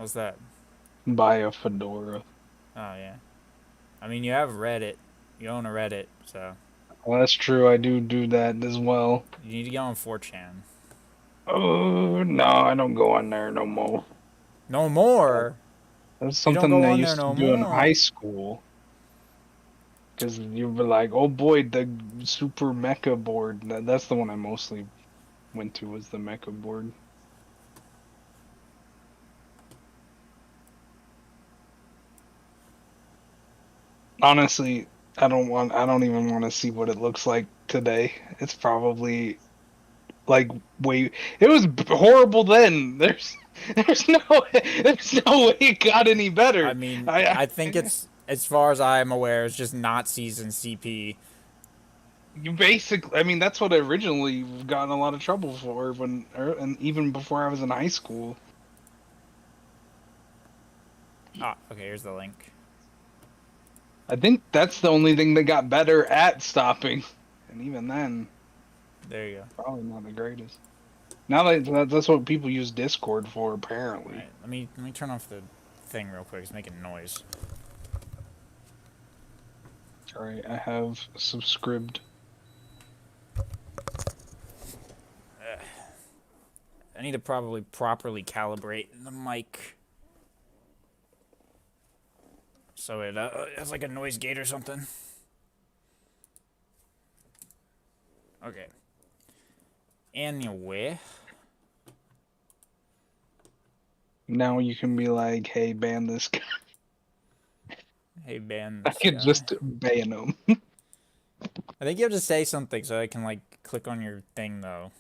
What's that? Buy a fedora. Oh yeah. I mean, you have Reddit. You own a Reddit, so Well, that's true. I do that as well. you need to get on 4chan. Oh, no, I don't go on there no more. No more. That's You don't something go I on there used to no do in more. high school. Because you were like, oh boy, the super mecha board. That's the one I mostly went to was the mecha board. Honestly, I don't even want to see what it looks like today. It's probably like way, it was horrible then. There's no way it got any I better. mean, I, I think I it's as far as I am aware, it's just Nazis and CP. you basically, I mean, that's what I originally got in a lot of trouble for and even before I was in high school. Ah, okay. Here's the link. I think that's the only thing that got better at stopping. And even then, There you go. probably not the greatest. Now that's what people use Discord for, All apparently. right. Let me turn off the thing real quick. It's making noise. Alright, I have subscribed. I need to probably properly calibrate the mic so it has like a noise gate or something. Okay. Anyway, Now you can be like, hey, ban this guy. hey, ban I this could guy. just ban him. I think you have to say something so I can like click on your thing though.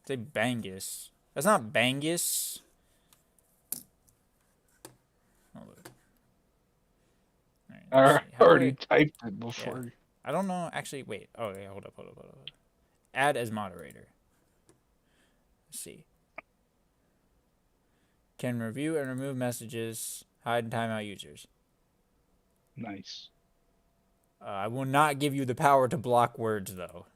Say Bangus. That's not Bangus. Hold on. All right, let's I see. How do already I? typed it Yeah. before. I don't know. Actually, wait. Oh, yeah. Hold up. Add as moderator. Let's see. Can review and remove messages. Hide and timeout users. Nice. I will not give you the power to block words though.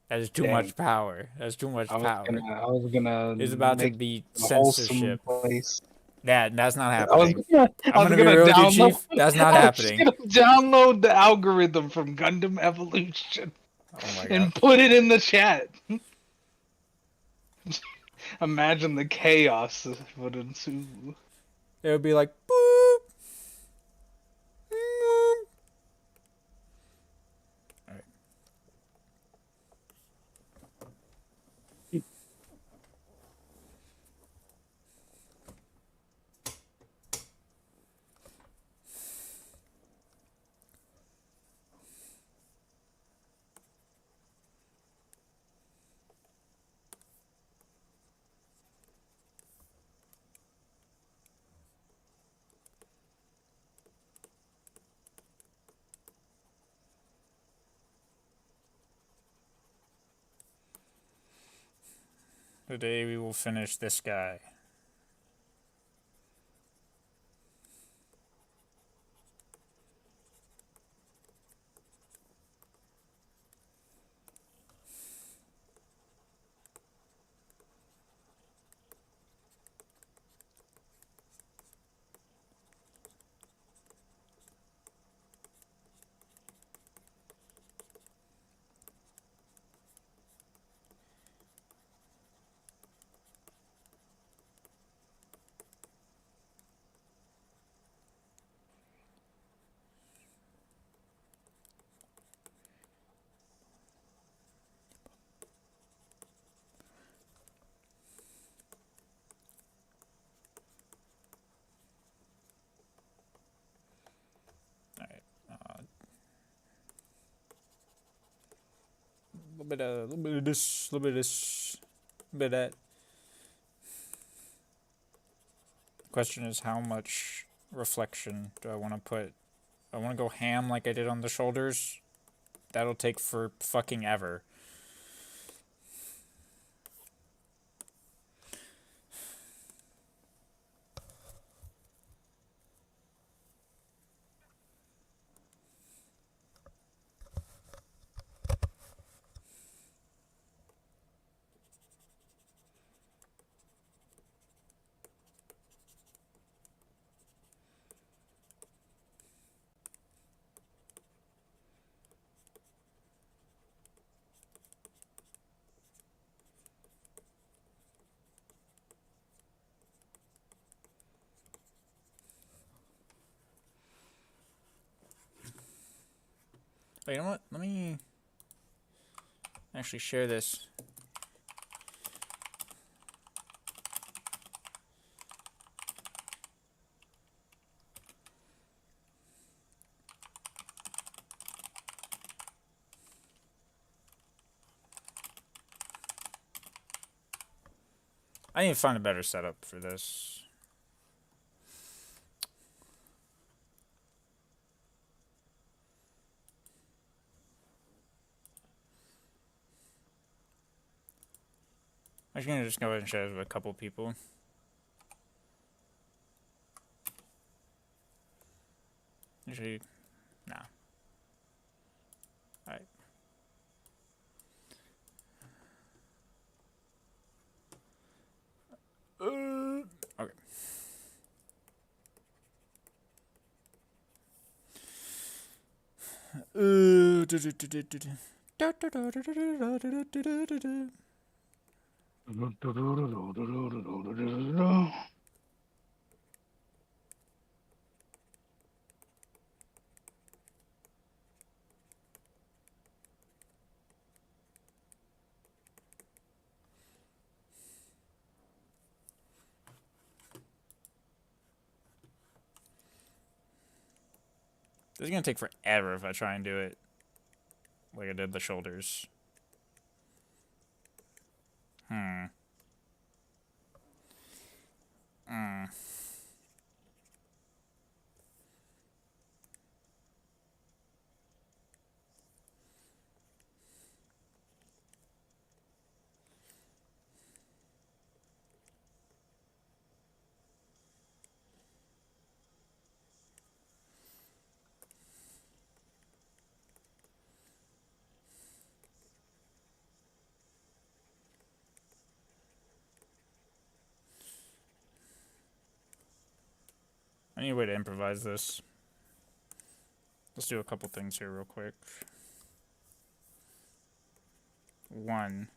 That is too Dang. much power. That's too much power. I was gonna It's about to make be a wholesome censorship. place. That's not I was happening. I I'm was gonna be gonna real with you, download Chief. That's not I was happening. gonna download the algorithm from Gundam Evolution Oh my god. and put it in the chat. Imagine the chaos that would ensue. It would be like boop. Boop. All right. Today we will finish this guy. All right. A little bit of this, a little bit of this, a little bit of that. The question is, how much reflection do I want to put? I want to go ham like I did on the shoulders. That'll take for fucking ever. But you know what? Let me actually share this. I need to find a better setup for this. I'm gonna just go ahead and share this with a couple people. Actually, nah. Alright. Okay. This is gonna take forever if I try and do it like I did the shoulders. I need a way to improvise this. Let's do a couple things here real quick. One.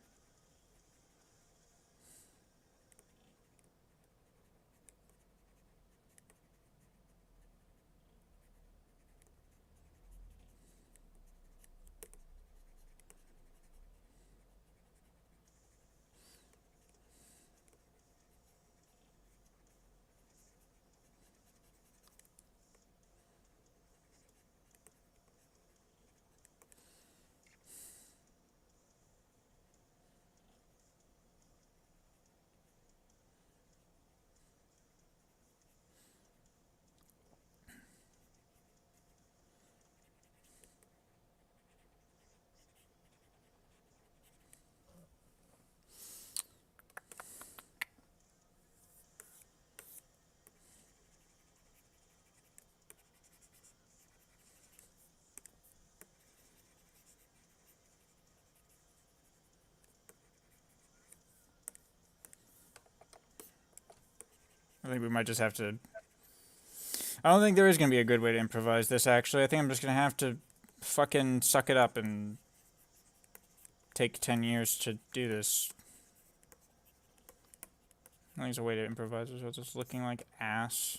I think we might just have to... I don't think there is going to be a good way to improvise this, actually. I think I'm just going to have to fucking suck it up and take 10 years to do this. I think there's a way to improvise this without just looking like ass.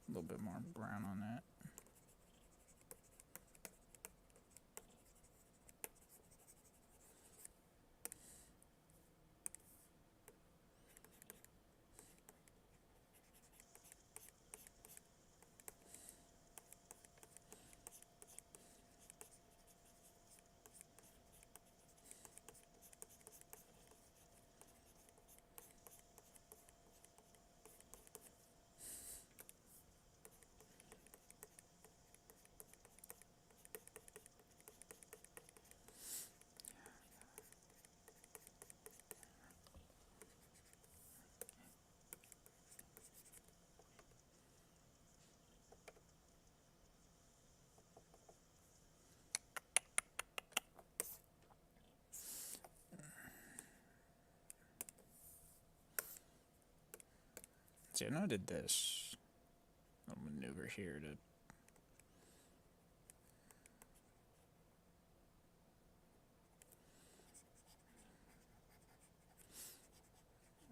A little bit more brown on that. See, I know I did this. I'll maneuver here to.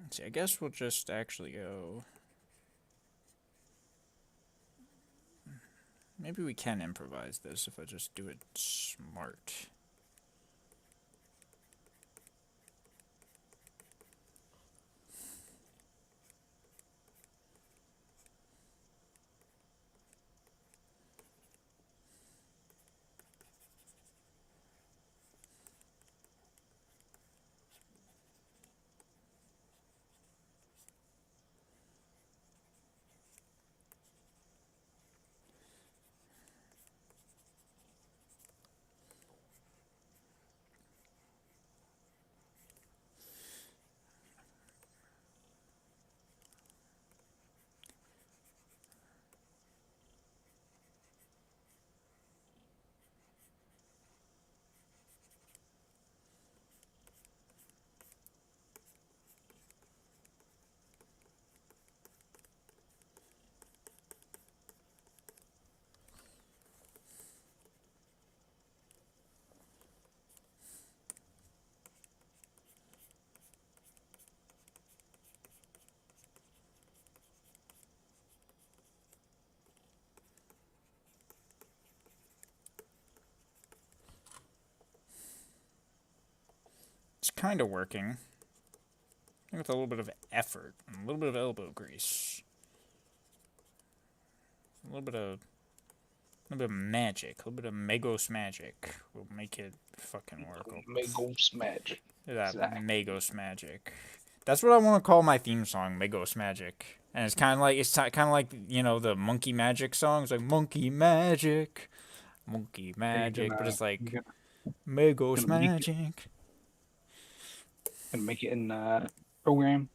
Let's see, I guess we'll just actually go. Maybe we can improvise this if I just do it smart. It's kind of working. With a little bit of effort and a little bit of elbow grease. A little bit of magic, a little bit of Magos magic will make it fucking work. Magos magic. That exactly. Magos magic. That's what I want to call my theme song, Magos Magic. And it's kind of like you know the Monkey Magic songs, like Monkey Magic, but it's like Magos Magic. Gonna make it in program.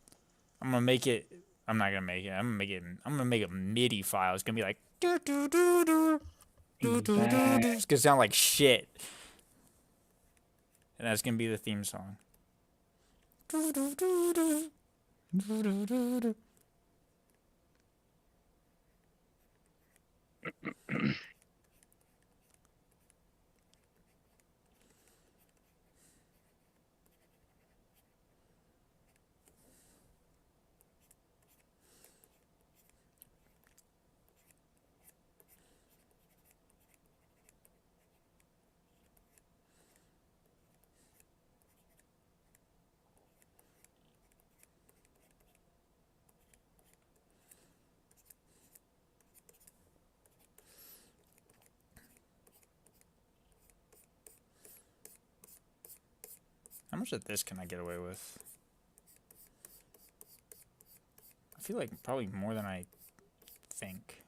I'm gonna make it. I'm not gonna make it. I'm gonna make a MIDI file. It's gonna be like do do do do do do do do. It's gonna sound like shit. And that's gonna be the theme song. Do do do do do do do do. How much of this can I get away with? I feel like probably more than I think.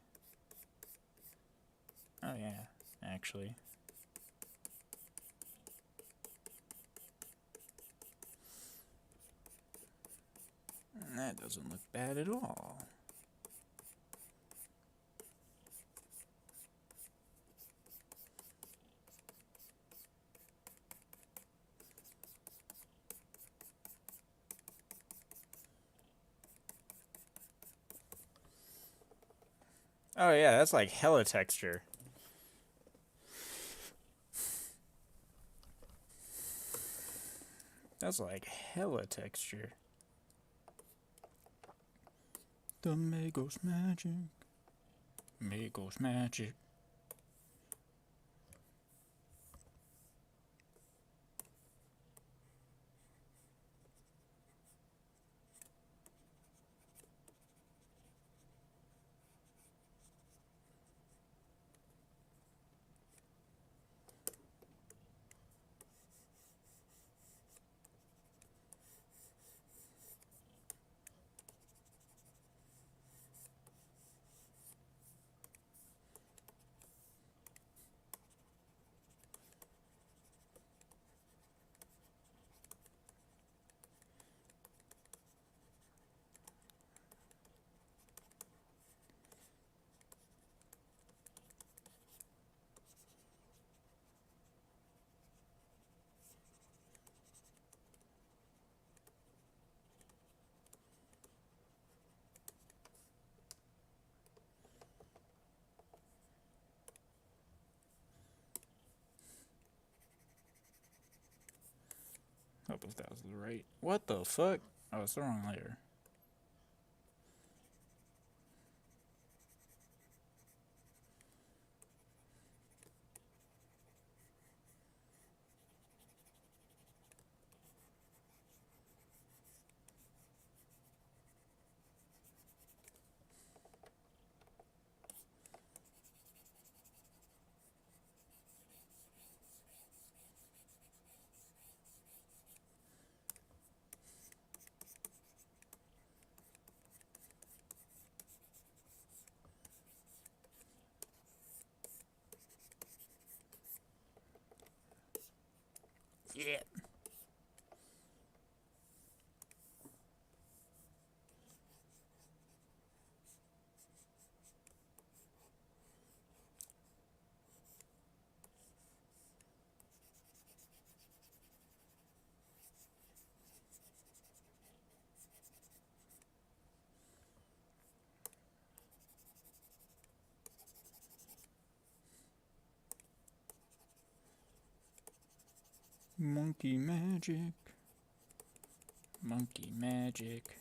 Oh yeah, actually. That doesn't look bad at all. Oh yeah, that's like hella texture. That's like hella texture. The Magos magic. Magos magic. Hope if that was the right. What the fuck? Oh, it's the wrong layer. Yeah. Monkey magic. Monkey magic.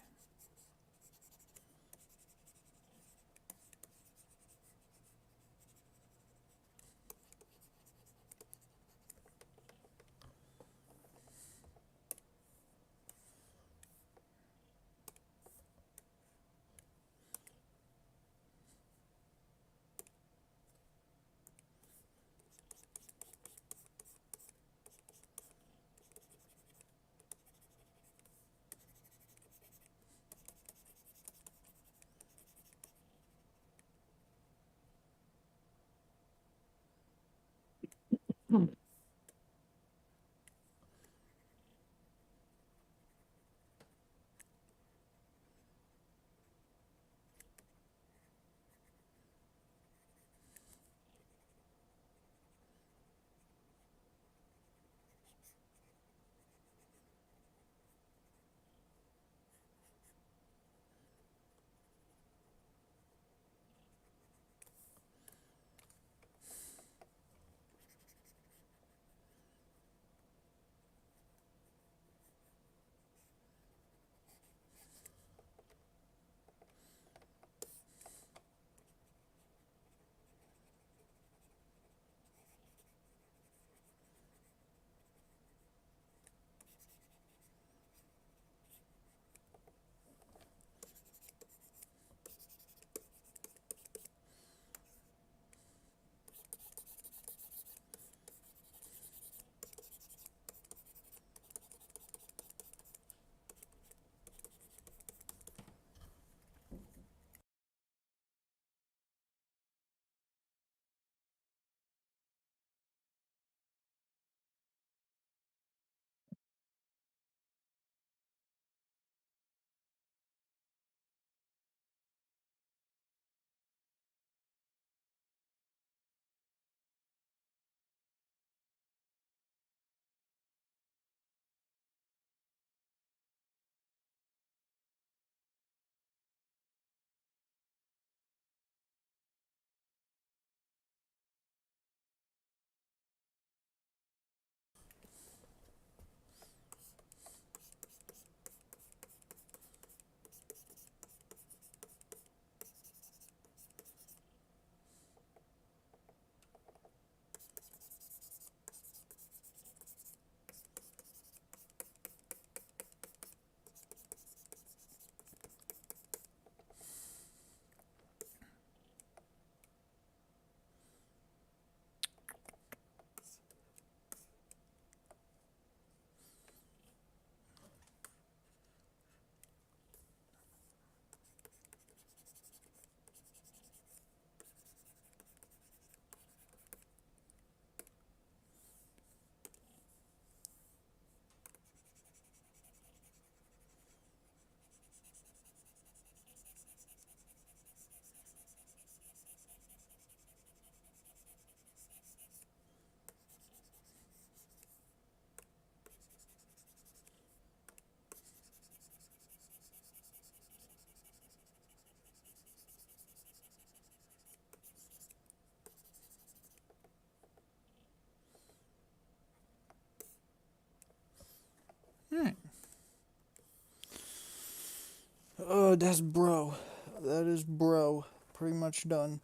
Oh, that's bro. That is bro. Pretty much done.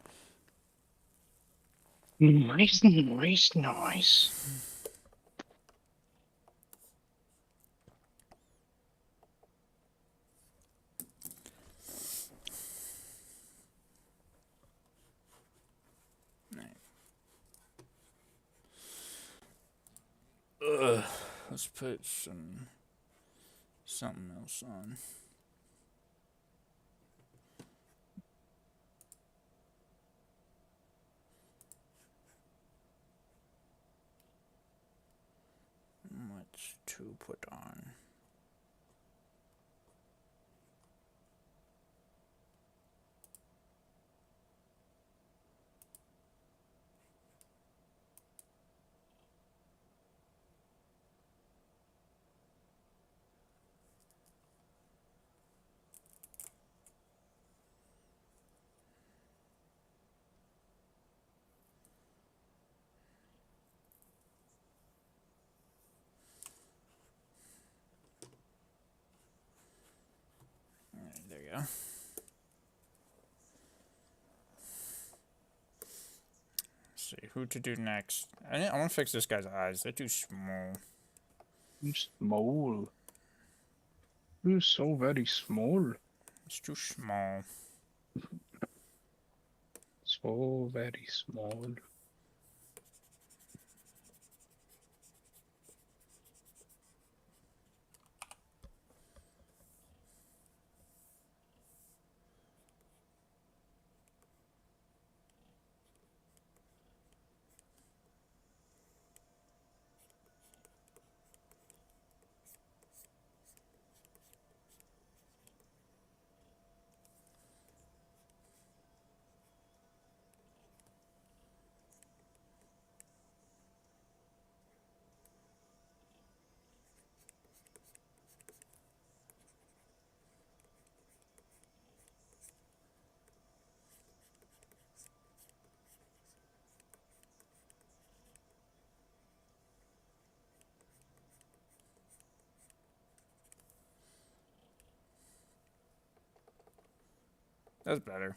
Nice, nice, nice. Ugh. Let's put something else on. What to put on? Alright, there you go. Let's see who to do next. I want to fix this guy's eyes. They're too small. You small. You're so very small. It's too small. So very small. That's better.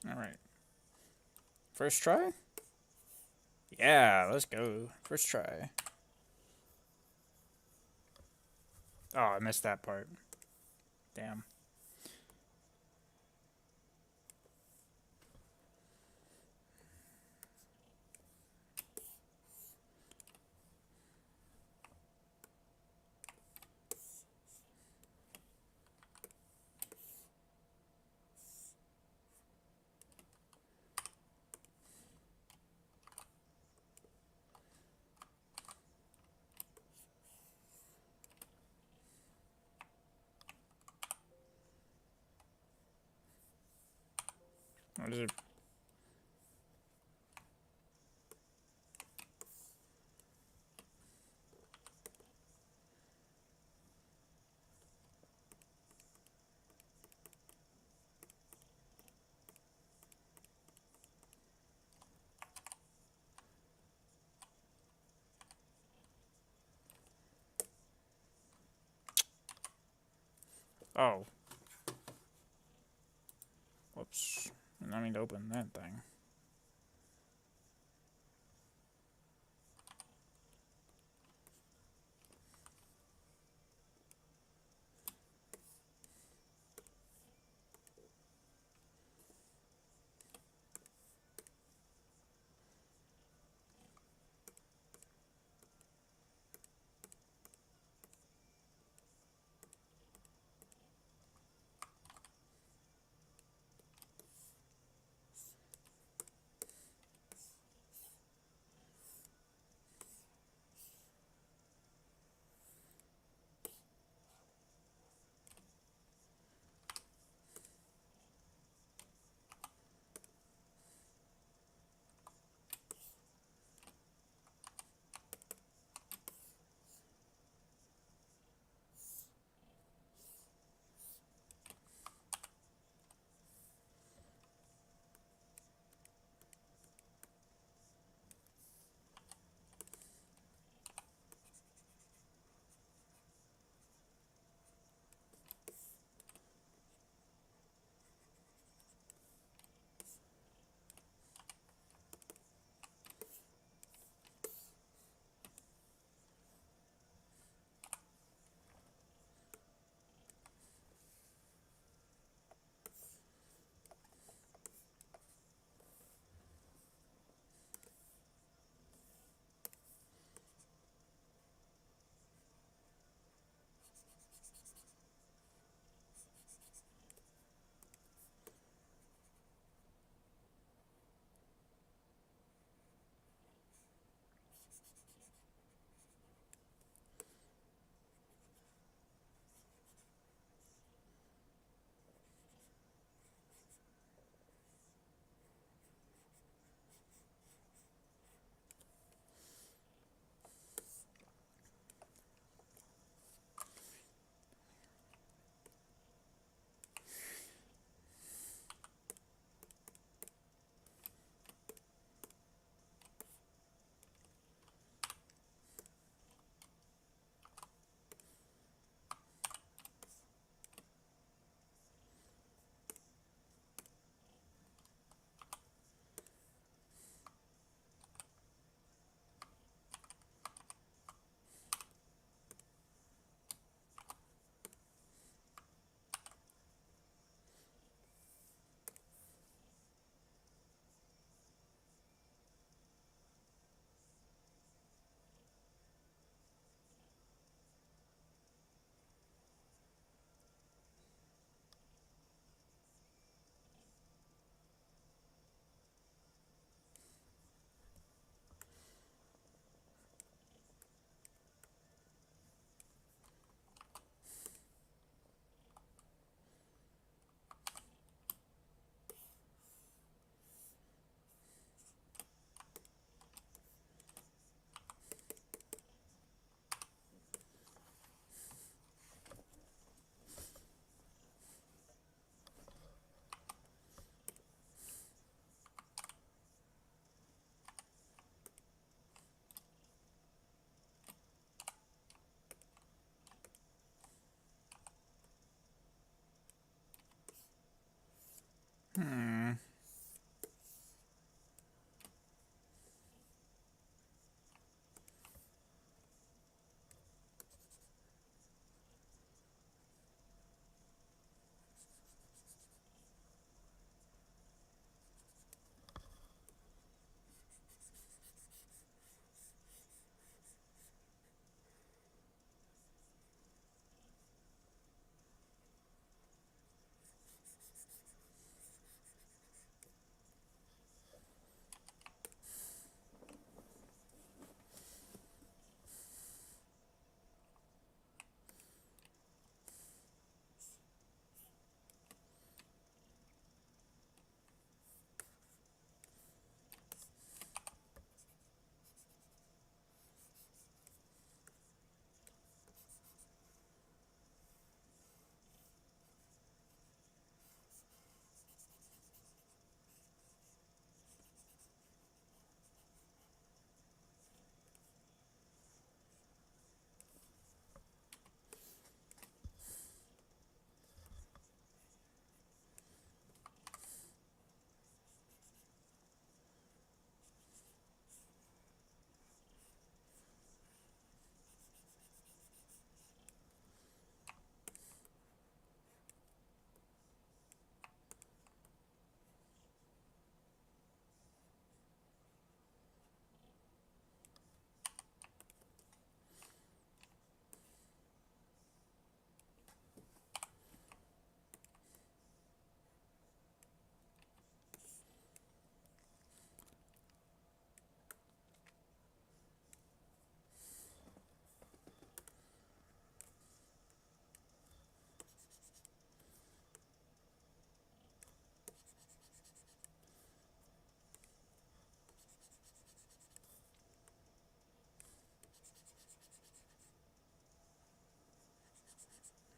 Alright. First try? Yeah, let's go. First try. Oh, I missed that part. Damn. What is it? Oh. Whoops. I don't mean to open that thing.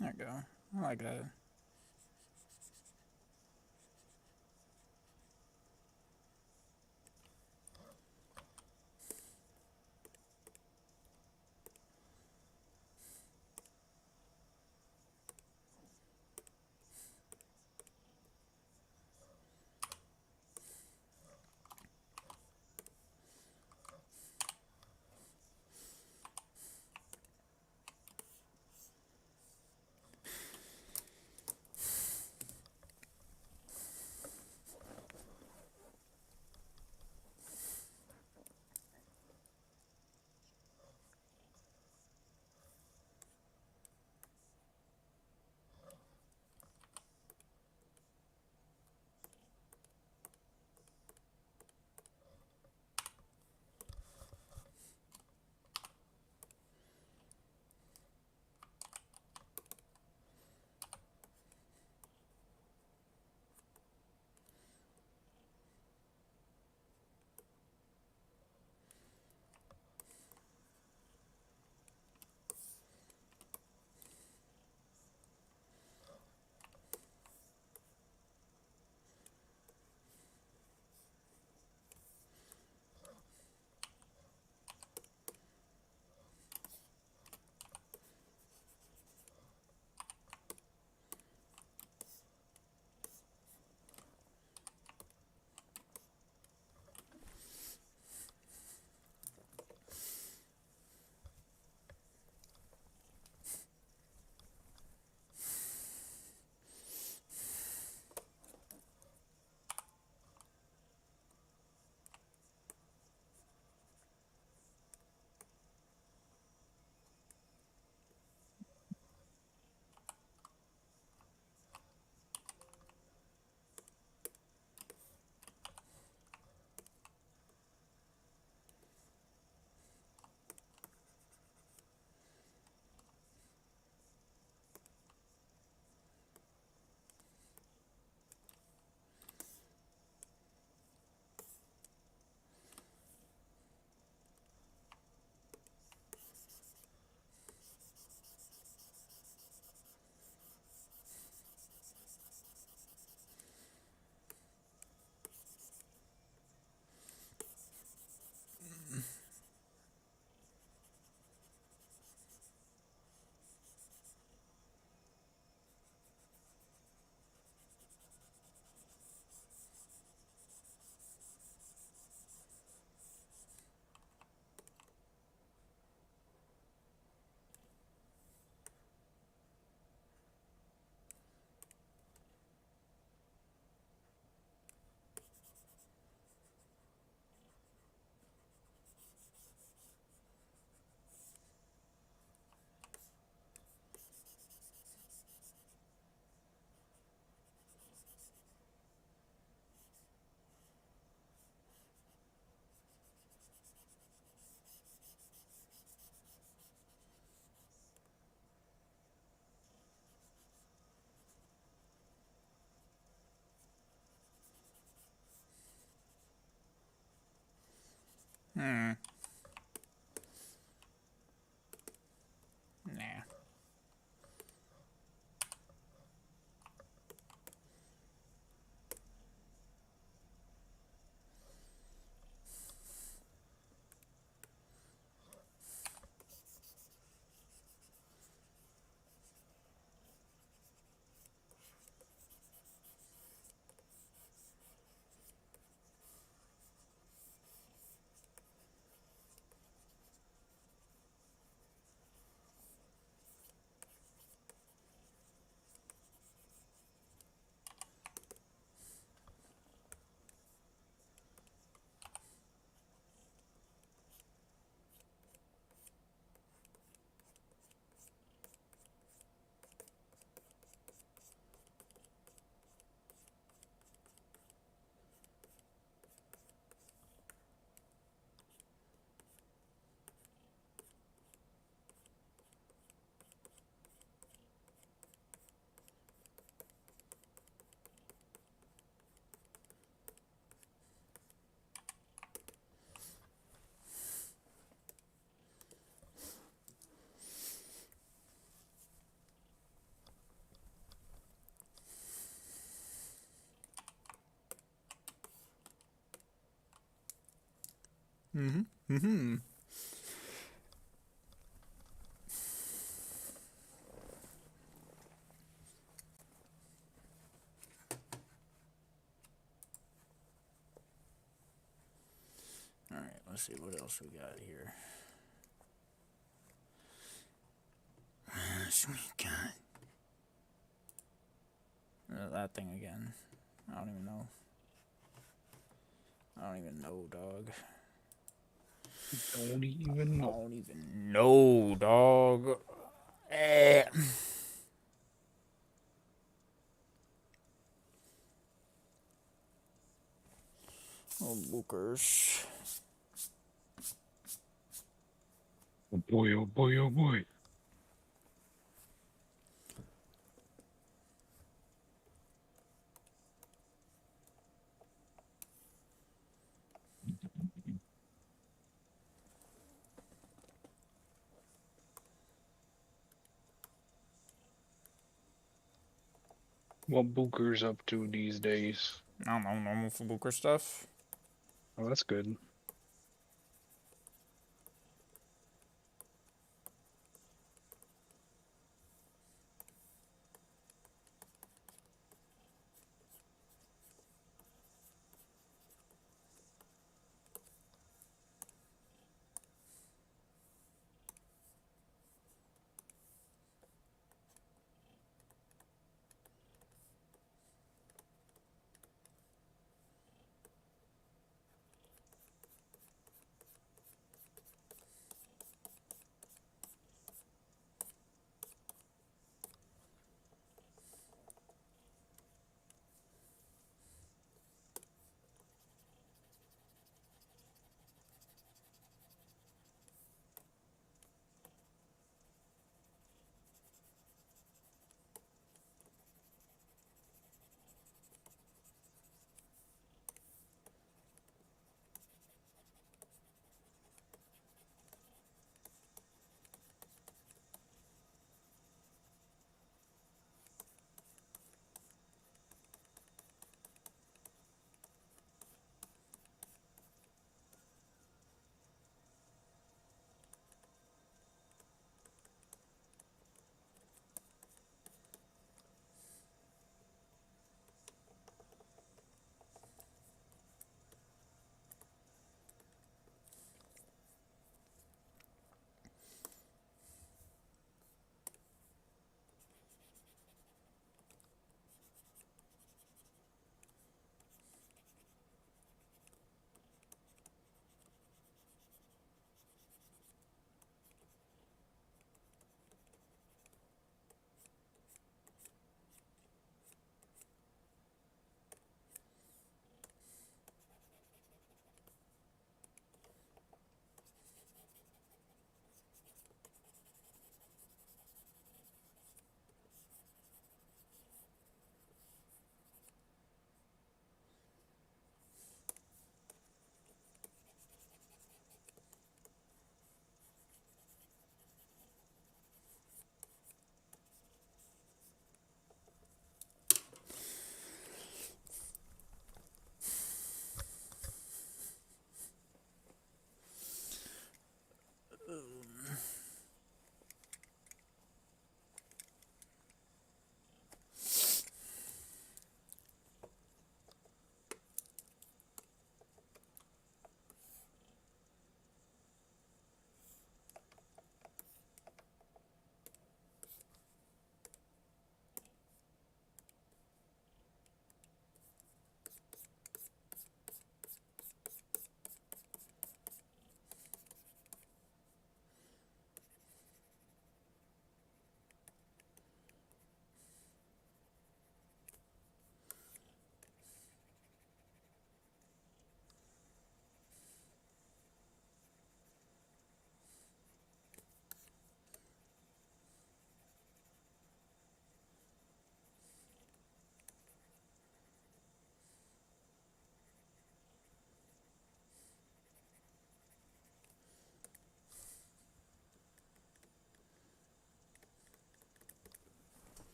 There we go. I like that. Hmm. Nah. Mm-hmm. All right, let's see what else we got here. We got that thing again. I don't even know. I don't even know, dog. Don't even I know. don't even know, dog. Eh. Oh, bookers. Oh boy, oh boy, oh boy. What Booker's up to these days? I don't know, normal for booker stuff. Oh, that's good.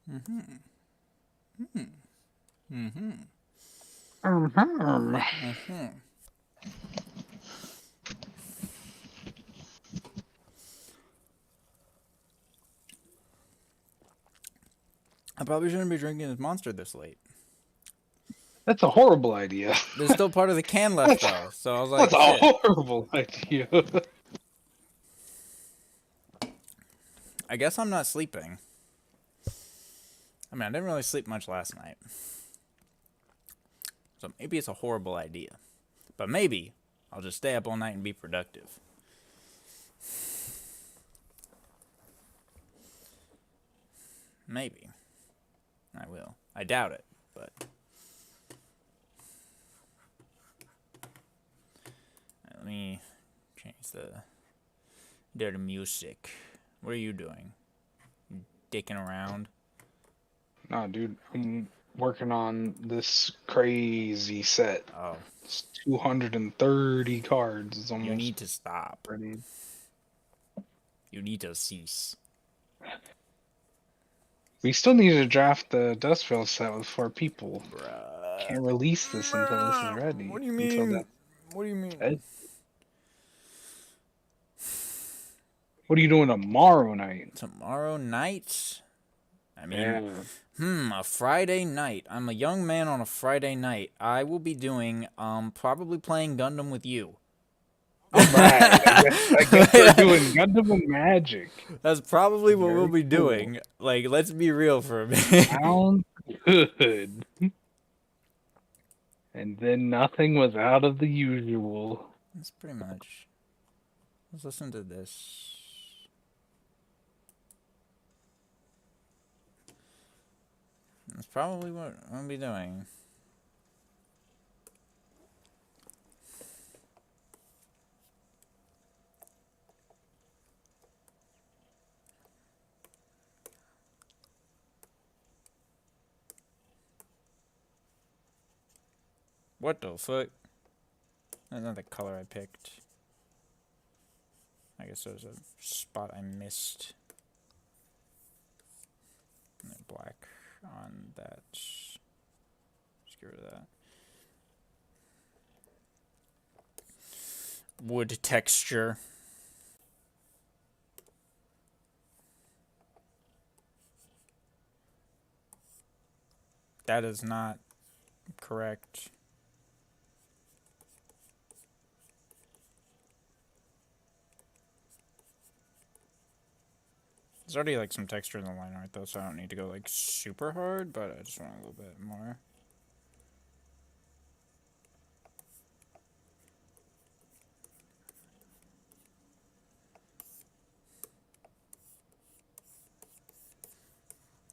I probably shouldn't be drinking this monster this late. That's a horrible idea. There's still part of the can left though, so I was like, That's a shit. horrible idea. I guess I'm not sleeping. I mean, I didn't really sleep much last night. So maybe it's a horrible idea. But maybe I'll just stay up all night and be productive. Maybe. I will. I doubt it, but... Let me change the music. What are you doing? You dicking around? Nah, dude, I'm working on this crazy set. Oh. It's 230 cards. It's almost You need to stop. ready. You need to cease. We still need to draft the Dustville set with 4 people. Bruh. Can't release this until this is ready. What do you Until mean? that What do you mean? set. What are you doing tomorrow night? Tomorrow night? I mean, Yeah. a Friday night. I'm a young man on a Friday night. I will be doing, probably playing Gundam with you. Alright, I guess we're doing Gundam and Magic. That's probably what we'll be Very doing. cool. Like, let's be real for a minute. Sounds good. And then nothing was out of the usual. That's pretty much. Let's listen to this. That's probably what I'll be doing. What the fuck? That's not the color I picked. I guess there's a spot I missed. And then black on that. Just get rid of that. Wood texture. That is not correct. There's already like some texture in the line art though, so I don't need to go like super hard, but I just want a little bit more.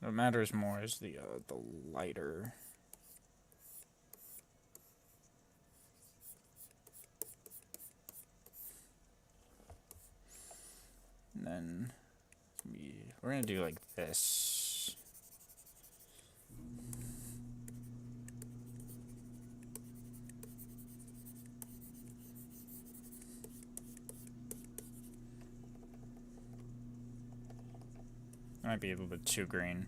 What matters more is the lighter. And then we're gonna do like this. That might be a little bit too green.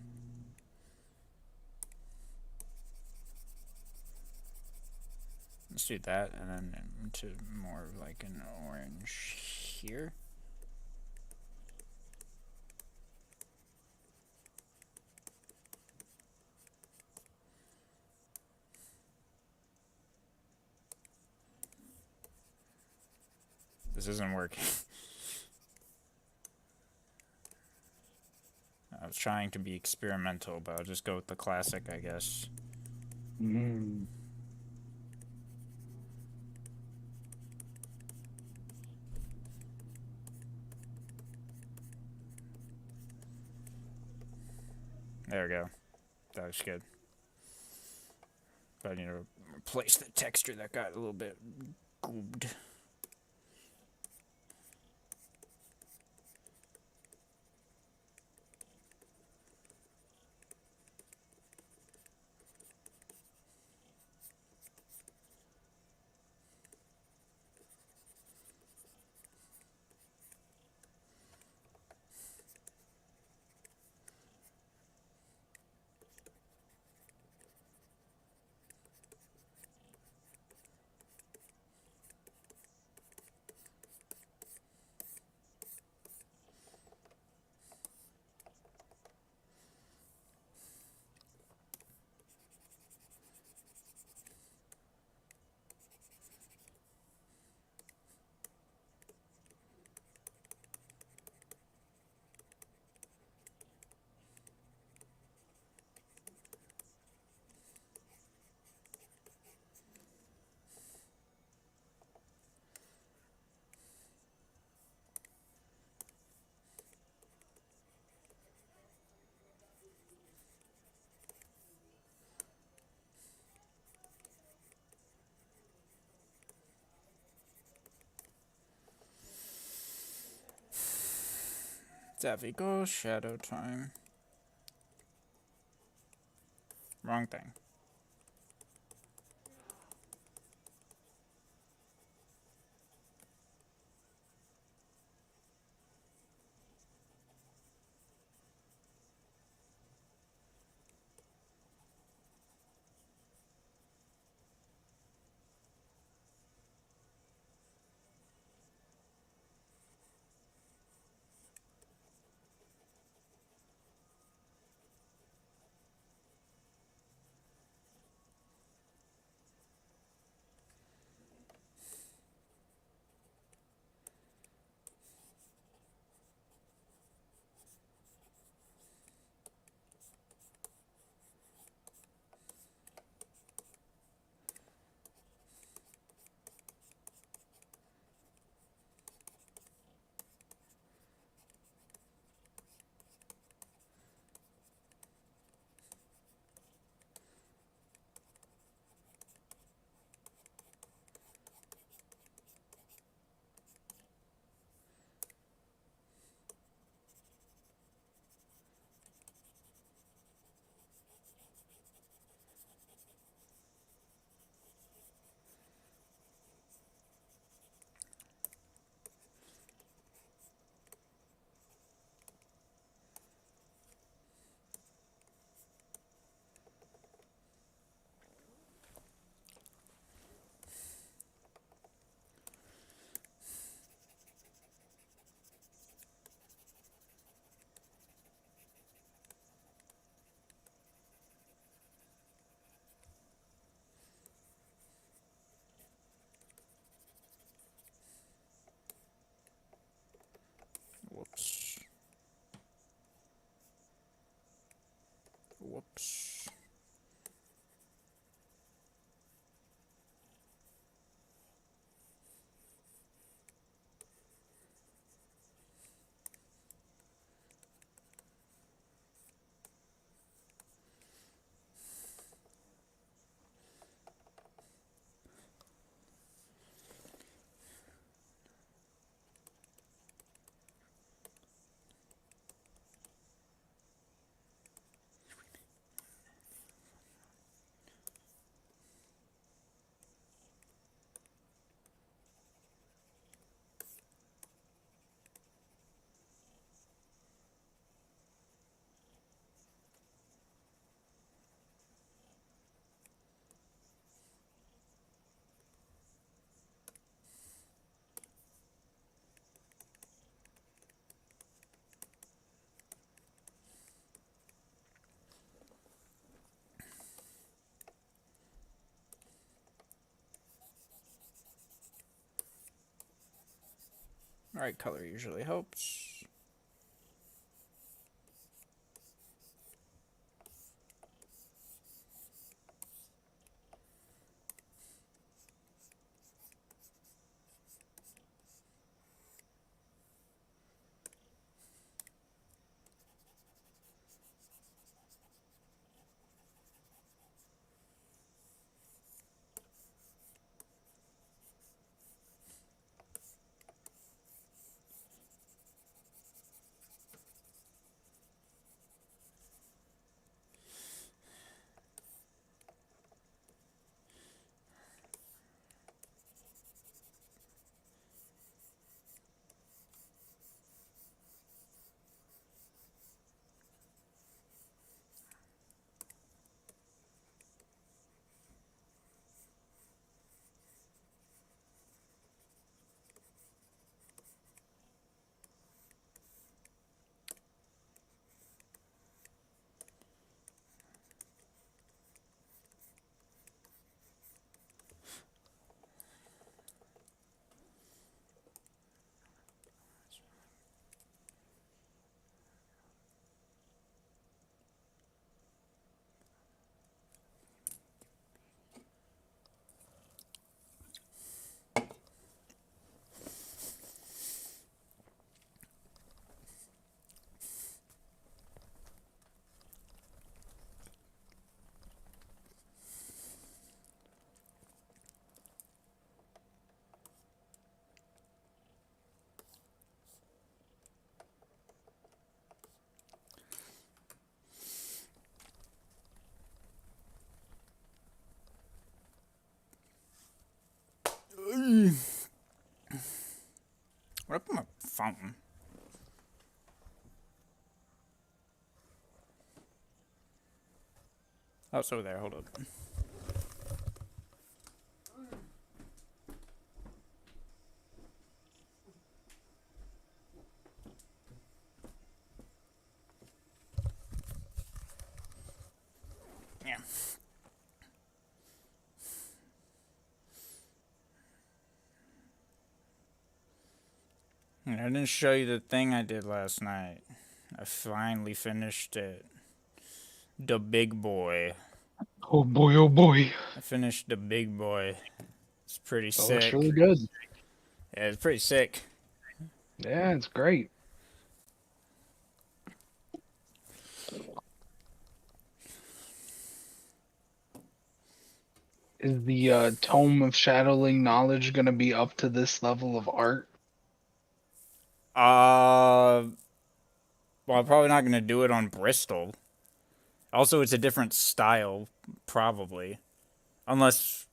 Let's do that, and then into more of like an orange here. This isn't working. I was trying to be experimental, but I'll just go with the classic, I guess. Mm. There we go. That looks good. But I need to replace the texture that got a little bit goobed. Savvy, go shadow time. Wrong thing. Whoops. Whoops. Alright, color usually helps. fountain. Oh, it's over there. Hold up. Yeah. I didn't show you the thing I did last night. I finally finished it. The big boy. Oh boy, oh boy. I finished the big boy. It's pretty That looks sick. really good. Yeah, it's pretty sick. Yeah, it's great. Is the Tome of Shadowling Knowledge gonna be up to this level of art? Well, I'm probably not gonna do it on Bristol. Also, it's a different style, probably. Unless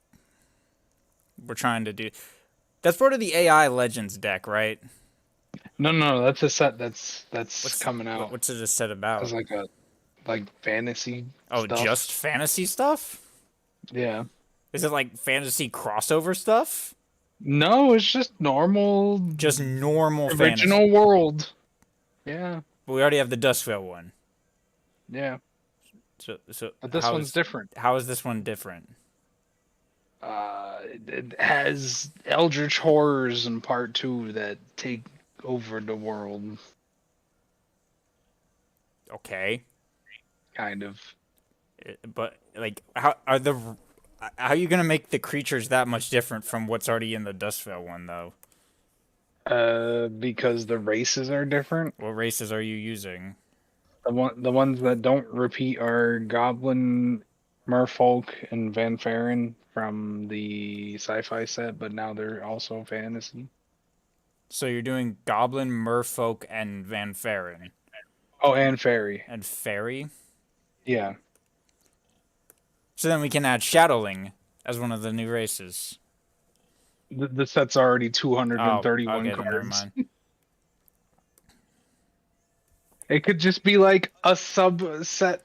we're trying to do. That's part of the AI Legends deck, right? No, that's a set that's What's coming out what's it a set about? as like fantasy Oh, just stuff. fantasy stuff? Yeah. Is it like fantasy crossover stuff? No, it's just normal Just normal fantasy. original world. Yeah, But we already have the Duskvale one. yeah. So But this one's different. how is this one different? It has eldritch horrors in part 2 that take over the world, Okay. kind of. But like how are you gonna make the creatures that much different from what's already in the Duskvale one though? Because the races are different. What races are you using? The ones that don't repeat are Goblin, Merfolk, and Van Faren from the sci-fi set, but now they're also fantasy. So you're doing Goblin, Merfolk, and Van Faren. Oh, and Fairy. And Fairy? Yeah. So then we can add Shadowling as one of the new races. The set's already Oh, 231 okay, then never cards. mind. It could just be like a subset.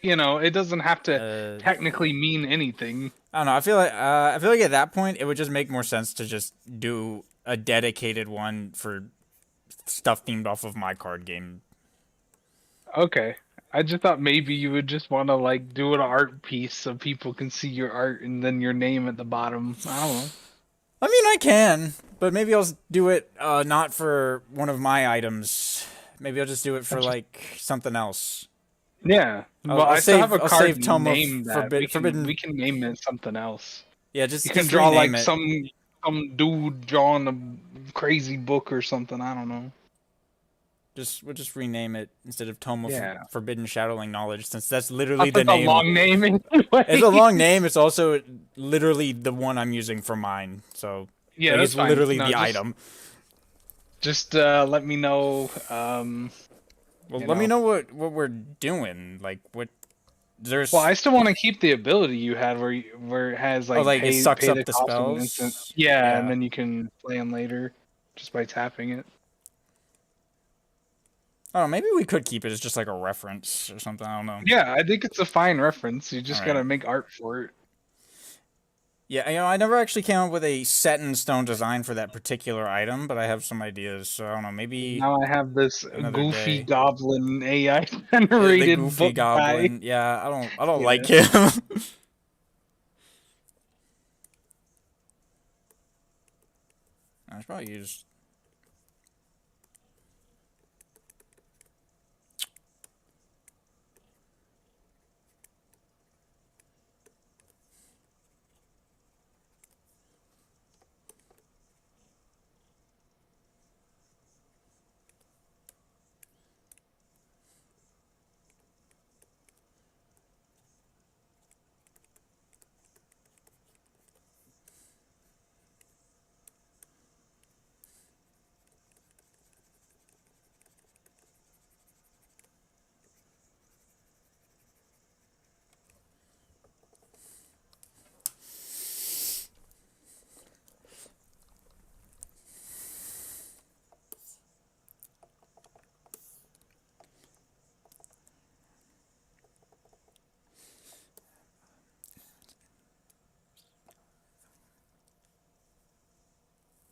It doesn't have to technically mean anything. I don't know. I feel like at that point it would just make more sense to just do a dedicated one for stuff themed off of my card game. Okay. I just thought maybe you would just want to like do an art piece so people can see your art and then your name at the bottom. I don't know. I mean, I can, but maybe I'll do it not for one of my items. Maybe I'll just do it for like something else. Yeah. Well, I'll I still have a I'll card save Tome of named that. Forbidden. We can name it something else. Yeah, You can just draw rename like it. some dude drawing a crazy book or something. I don't know. We'll just rename it instead of Tome of Yeah. Forbidden Shadowling Knowledge, since that's literally That's the a name. long name anyway. It's a long name. It's also literally the one I'm using for mine. So Yeah, like, that's it's fine. literally No, the item. Just let me know. Well, let me know what we're doing. Like what there's. Well, I still want to keep the ability you had where it has like it sucks pay up the the cost of an instant. spells. Yeah, and then you can play them later just by tapping it. Oh, maybe we could keep it as just like a reference or something. I don't know. Yeah, I think it's a fine reference. You just All gotta right. make art for it. Yeah, I never actually came up with a set in stone design for that particular item, but I have some ideas. So I don't know. Maybe Now I have this another goofy day. goblin AI The generated goofy book guy. goblin. Yeah, I don't Yeah. like him. I should probably use.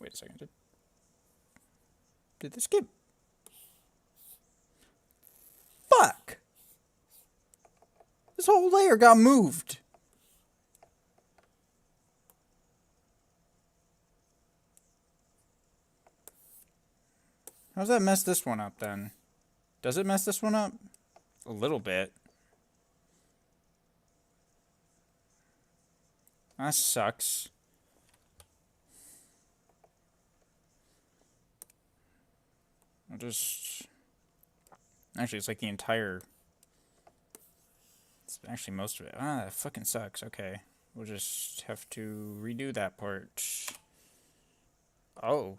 Wait a second. Did this get... Fuck! This whole layer got moved. How's that mess this one up, then? Does it mess this one up? A little bit. That sucks. I'll just... Actually, it's like the entire... It's actually most of it. Ah, that fucking sucks. Okay. We'll just have to redo that part. Oh.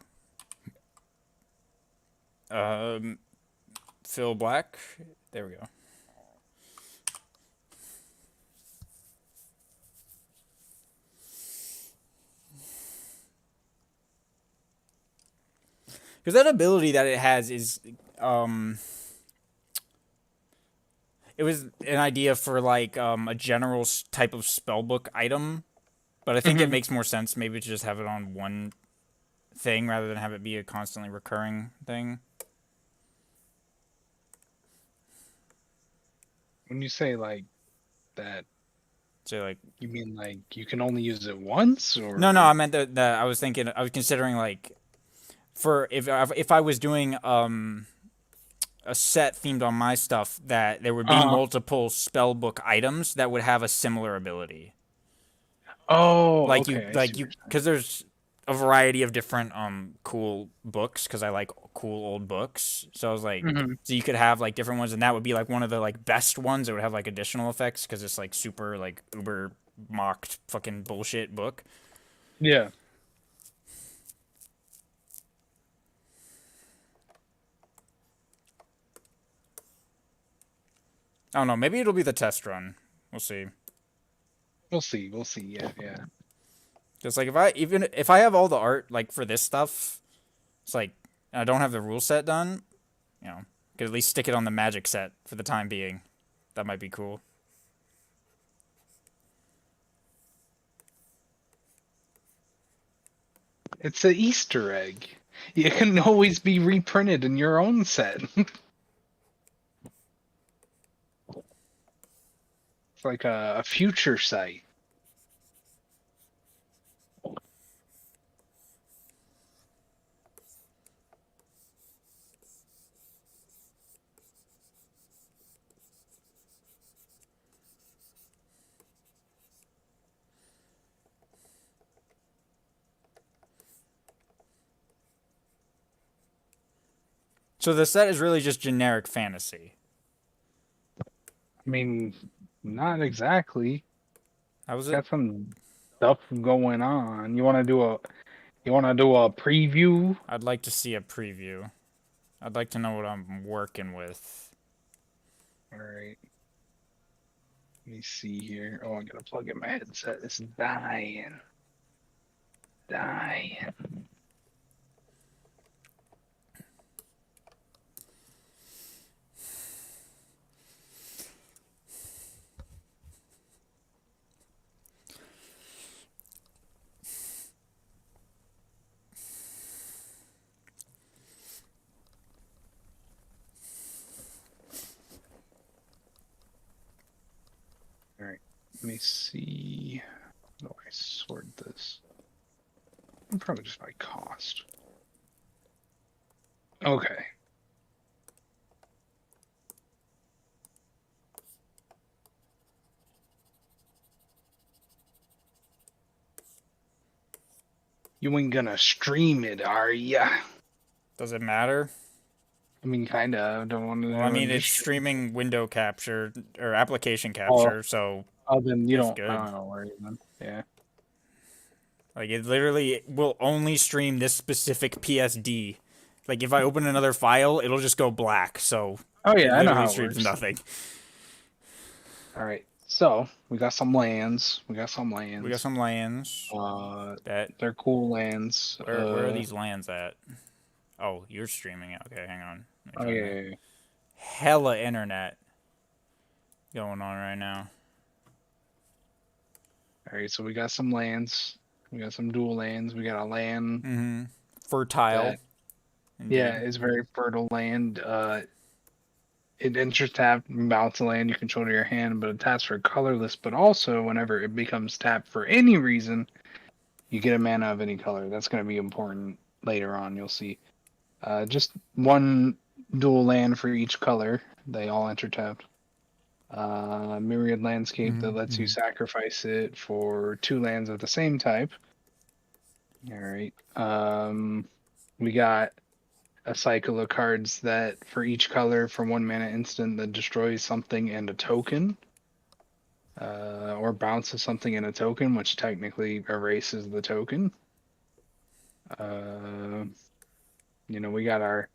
Fill black. There we go. Because that ability that it has is, it was an idea for, like, a general type of spellbook item. But I think it makes more sense maybe to just have it on one thing rather than have it be a constantly recurring thing. When you say like that, So, like... you mean like you can only use it once, or? No, I meant that I was thinking, I was considering, like, for if I was doing a set themed on my stuff, that there would be multiple spellbook items that would have a similar ability. Oh, Like okay. because there's a variety of different cool books, because I like cool old books. So I was like, so you could have like different ones, and that would be like one of the like best ones that would have like additional effects because it's like super like uber mocked fucking bullshit book. Yeah. I don't know. Maybe it'll be the test run. We'll see. We'll see. Yeah. Just like if I have all the art like for this stuff, it's like I don't have the rule set done, could at least stick it on the magic set for the time being. That might be cool. It's an Easter egg. It can always be reprinted in your own set. It's like a future site. So the set is really just generic fantasy. I mean, not exactly. How was it? Got some stuff going on. You want to do a preview? I'd like to see a preview. I'd like to know what I'm working with. All right. Let me see here. Oh, I gotta plug in my headset. It's dying. All right. Let me see. How do I sort this? Probably just by cost. Okay. You ain't gonna stream it, are ya? Does it matter? I mean, kind of. Don't want to. Well, I mean, it's streaming window capture or application capture, so then you it's don't. good. I don't know where even. Yeah. Like, it literally will only stream this specific PSD. Like, if I open another file, it'll just go black, so... Oh, yeah, I know how it streams works. nothing. Alright, so, we got some lands. They're cool lands. Where are these lands at? Oh, you're streaming it. Okay, hang on. Oh, yeah. Hella internet going on right now. Alright, so we got some lands. We got some dual lands. We got a land. fertile. that Indeed. is very fertile land. It enters tap balance of land you control to your hand, but it taps for colorless. But also, whenever it becomes tapped for any reason, you get a mana of any color. That's going to be important later on. You'll see. Just one dual land for each color. They all enter tapped. Myriad landscape that lets you sacrifice it for 2 lands of the same type. All right. We got a cycle of cards that for each color for 1 mana instant that destroys something and a token. Or bounces something and a token, which technically erases the token. We got our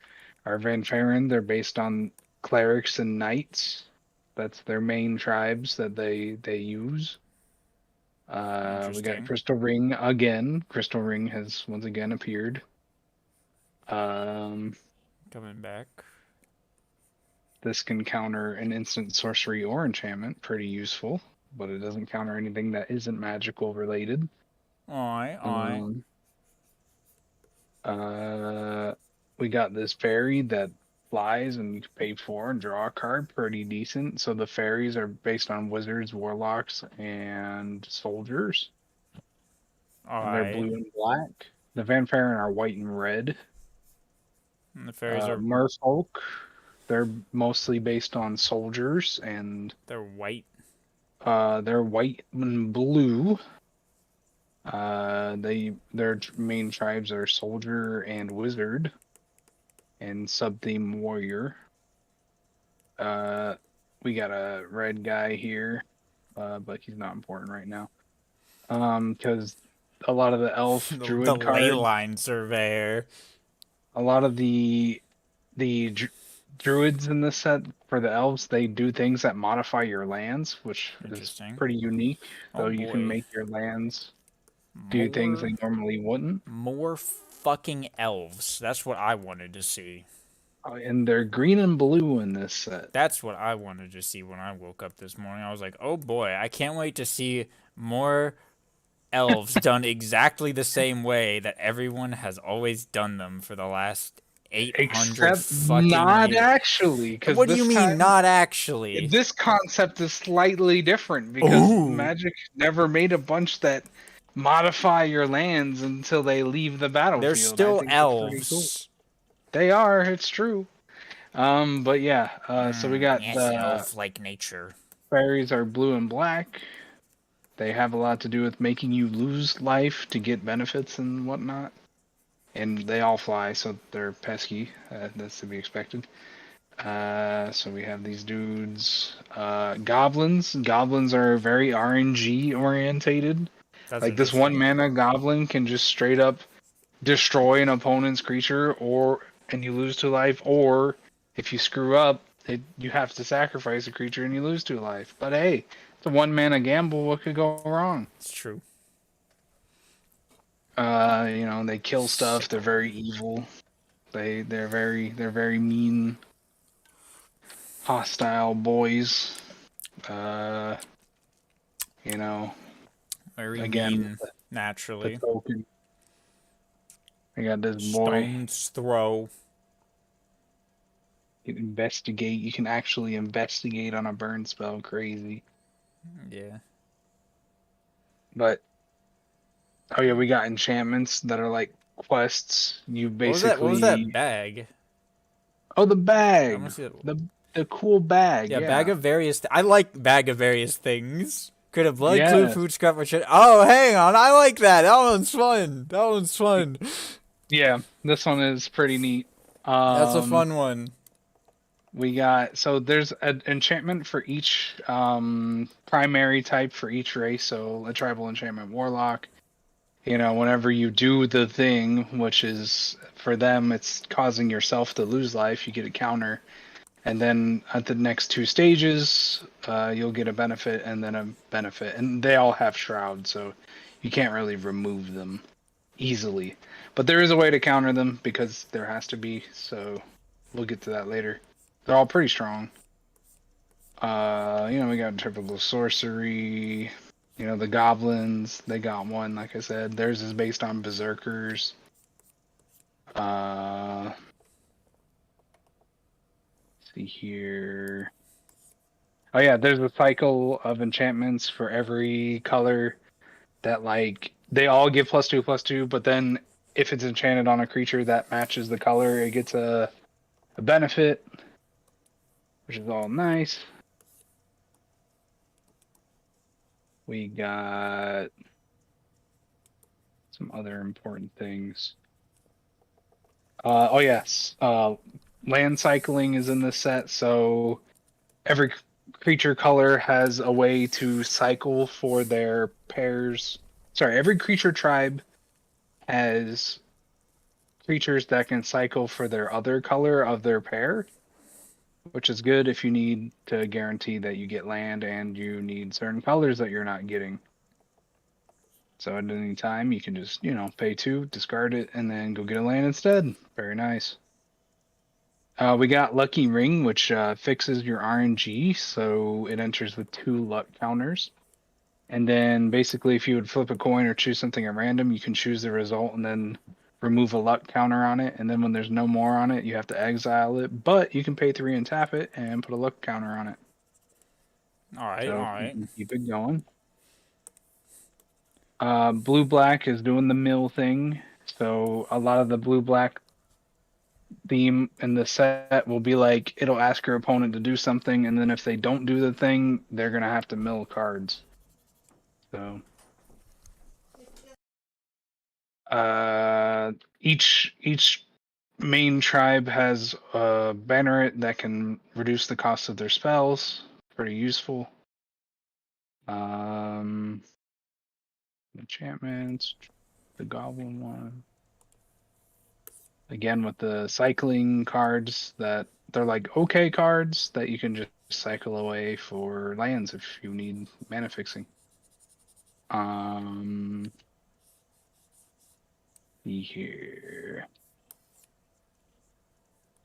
Van Faren. They're based on clerics and knights. That's their main tribes that they use. We got Interesting. Crystal Ring again. Crystal Ring has once again appeared. Coming back. This can counter an instant sorcery or enchantment. Pretty useful, but it doesn't counter anything that isn't magical related. Aye. We got this fairy that flies and you can pay for and draw a card. Pretty decent. So the fairies are based on wizards, warlocks, and soldiers. And they're Aye. blue and black. The Van Faren are white and red. And the fairies are Merfolk, they're mostly based on soldiers, and they're white. they're white and blue. Their main tribes are soldier and wizard, and sub-theme warrior. We got a red guy here, but he's not important right now. Because a lot of the elf the druid cards, leyline surveyor. a lot of the druids in this set for the elves, they do things that modify your lands, which is pretty unique. So you can make your lands do things they normally wouldn't. More fucking elves. That's what I wanted to see. And they're green and blue in this set. That's what I wanted to see when I woke up this morning. I was like, oh boy, I can't wait to see more elves done exactly the same way that everyone has always done them for the last 800 Except fucking not years. Actually. What do you mean, not actually? This concept is slightly different because Magic never made a bunch that modify your lands until they leave the battlefield. They're still elves. Cool. They are, it's true. But yeah, so we got elf-like nature. Fairies are blue and black. They have a lot to do with making you lose life to get benefits and whatnot. And they all fly, so they're pesky. That's to be expected. So we have these dudes. Goblins. Goblins are very RNG orientated. Like this 1 mana goblin can just straight up destroy an opponent's creature, and you lose 2 life, or if you screw up, you have to sacrifice a creature and you lose 2 life. But hey, it's a 1 mana gamble. What could go wrong? It's true. They kill stuff. They're very evil. They're very mean, hostile boys. Very mean, naturally. I got this boy. Stone's throw. You can investigate. You can actually investigate on a burn spell. Crazy. Yeah. But we got enchantments that are like quests. You basically. What was that bag? Oh, the bag. The cool bag. Yeah, bag of various. I like bag of various things. Could have blood, Yeah. clue, food, scrap, or shit. Oh, hang on. I like that. That one's fun. Yeah, this one is pretty neat. That's a fun one. We got, so there's an enchantment for each primary type for each race. So a tribal enchantment warlock. Whenever you do the thing, which is for them, it's causing yourself to lose life, you get a counter. And then at the next 2 stages, you'll get a benefit and then a benefit. And they all have shroud, so you can't really remove them easily. But there is a way to counter them because there has to be, so we'll get to that later. They're all pretty strong. We got typical sorcery. The goblins, they got one, like I said. Theirs is based on berserkers. See here. Oh yeah, there's a cycle of enchantments for every color that like they all give +2/+2, but then if it's enchanted on a creature that matches the color, it gets a benefit, which is all nice. We got some other important things. Oh yes, land cycling is in this set, so every creature color has a way to cycle for their pairs. Sorry, every creature tribe has creatures that can cycle for their other color of their pair, which is good if you need to guarantee that you get land and you need certain colors that you're not getting. So at any time, you can just, pay 2, discard it, and then go get a land instead. Very nice. We got Lucky Ring, which fixes your RNG, so it enters with 2 luck counters. And then basically, if you would flip a coin or choose something at random, you can choose the result and then remove a luck counter on it. And then when there's no more on it, you have to exile it. But you can pay 3 and tap it and put a luck counter on it. All right, So all you right. can keep it going. Blue black is doing the mill thing. So a lot of the blue black theme in the set will be like it'll ask your opponent to do something, and then if they don't do the thing, they're gonna have to mill cards. So each main tribe has a banneret that can reduce the cost of their spells. Pretty useful. Enchantments, the goblin one. Again with the cycling cards that they're like okay cards that you can just cycle away for lands if you need mana fixing. See here.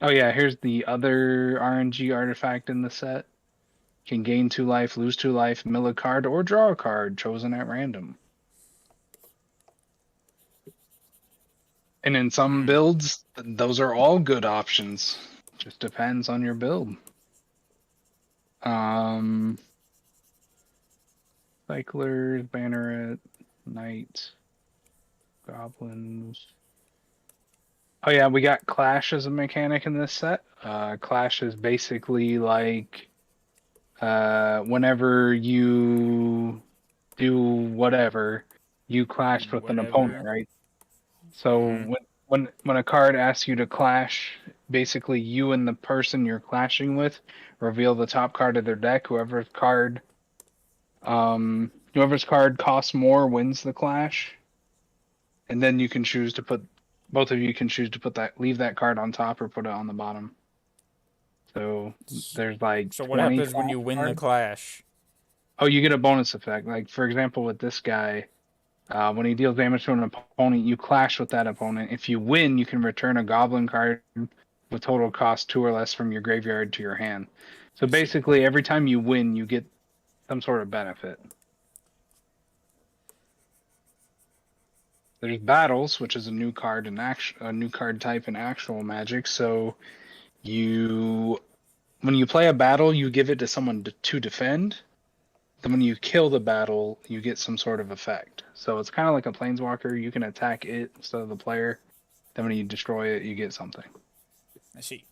Oh yeah, here's the other RNG artifact in the set. Can gain 2 life, lose 2 life, mill a card, or draw a card chosen at random. And in some builds, those are all good options. Just depends on your build. Cyclers, Banneret, Knight, Goblins. Oh yeah, we got Clash as a mechanic in this set. Clash is basically like whenever you do whatever, you clash with an opponent, Whatever. right? So when a card asks you to clash, basically you and the person you're clashing with reveal the top card of their deck. Whoever's card costs more wins the clash, and then you can choose to put both of you can choose to leave that card on top or put it on the bottom. So there's like So what 20 happens when clash you win the cards. clash? Oh, you get a bonus effect. Like for example, with this guy, when he deals damage to an opponent, you clash with that opponent. If you win, you can return a goblin card with total cost 2 or less from your graveyard to your hand. So I see. basically, every time you win, you get some sort of benefit. There's battles, which is a new card a new card type in actual Magic. So when you play a battle, you give it to someone to defend. Then when you kill the battle, you get some sort of effect. So it's kind of like a planeswalker. You can attack it instead of the player. Then when you destroy it, you get something. I see.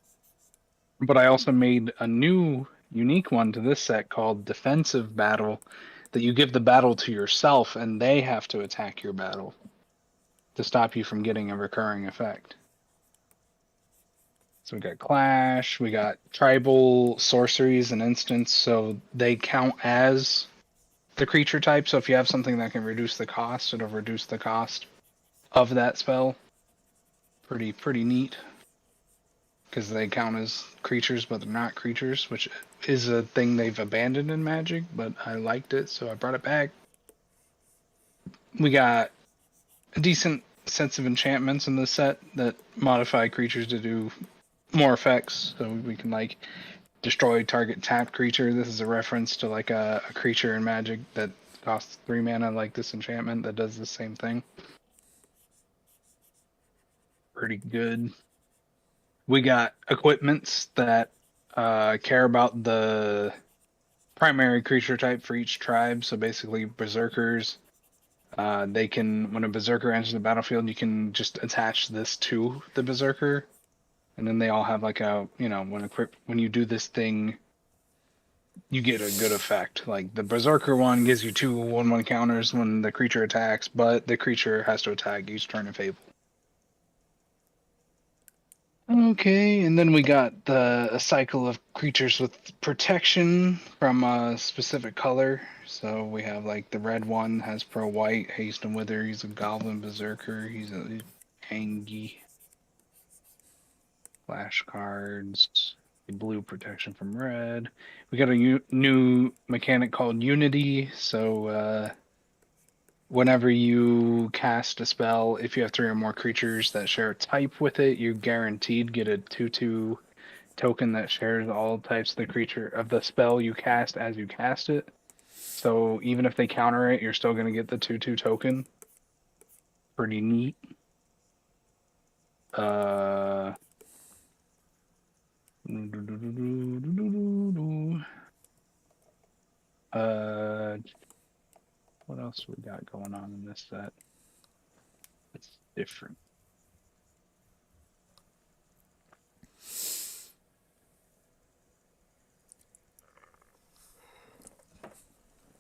But I also made a new unique one to this set called Defensive Battle that you give the battle to yourself and they have to attack your battle to stop you from getting a recurring effect. So we got Clash, we got Tribal Sorceries and Instants, so they count as the creature type. So if you have something that can reduce the cost, it'll reduce the cost of that spell. Pretty neat. Because they count as creatures, but they're not creatures, which is a thing they've abandoned in Magic, but I liked it, so I brought it back. We got a decent sense of enchantments in this set that modify creatures to do more effects, so we can like destroy target tapped creature. This is a reference to like a creature in Magic that costs 3 mana, like this enchantment that does the same thing. pretty good. We got equipments that care about the primary creature type for each tribe. So basically, berserkers. They can, when a berserker enters the battlefield, you can just attach this to the berserker, and then they all have like a, when you do this thing, you get a good effect. Like the berserker one gives you 2/1/1 counters when the creature attacks, but the creature has to attack each turn if able. Okay, and then we got a cycle of creatures with protection from a specific color. So we have like the red one has pro white, haste and wither. He's a goblin berserker. He's a tangy. Flashcards. The blue protection from red. We got a new mechanic called Unity. So whenever you cast a spell, if you have 3 or more creatures that share a type with it, you guaranteed get a 2/2 token that shares all types of the creature of the spell you cast as you cast it. So even if they counter it, you're still going to get the 2/2 token. Pretty neat. What else we got going on in this set? It's different.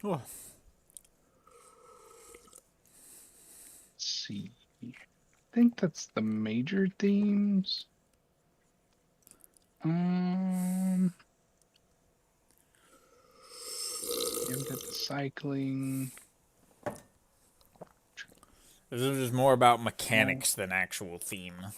Oh. Let's see. I think that's the major themes. Yeah, we got the cycling. This is just more about mechanics than actual theme.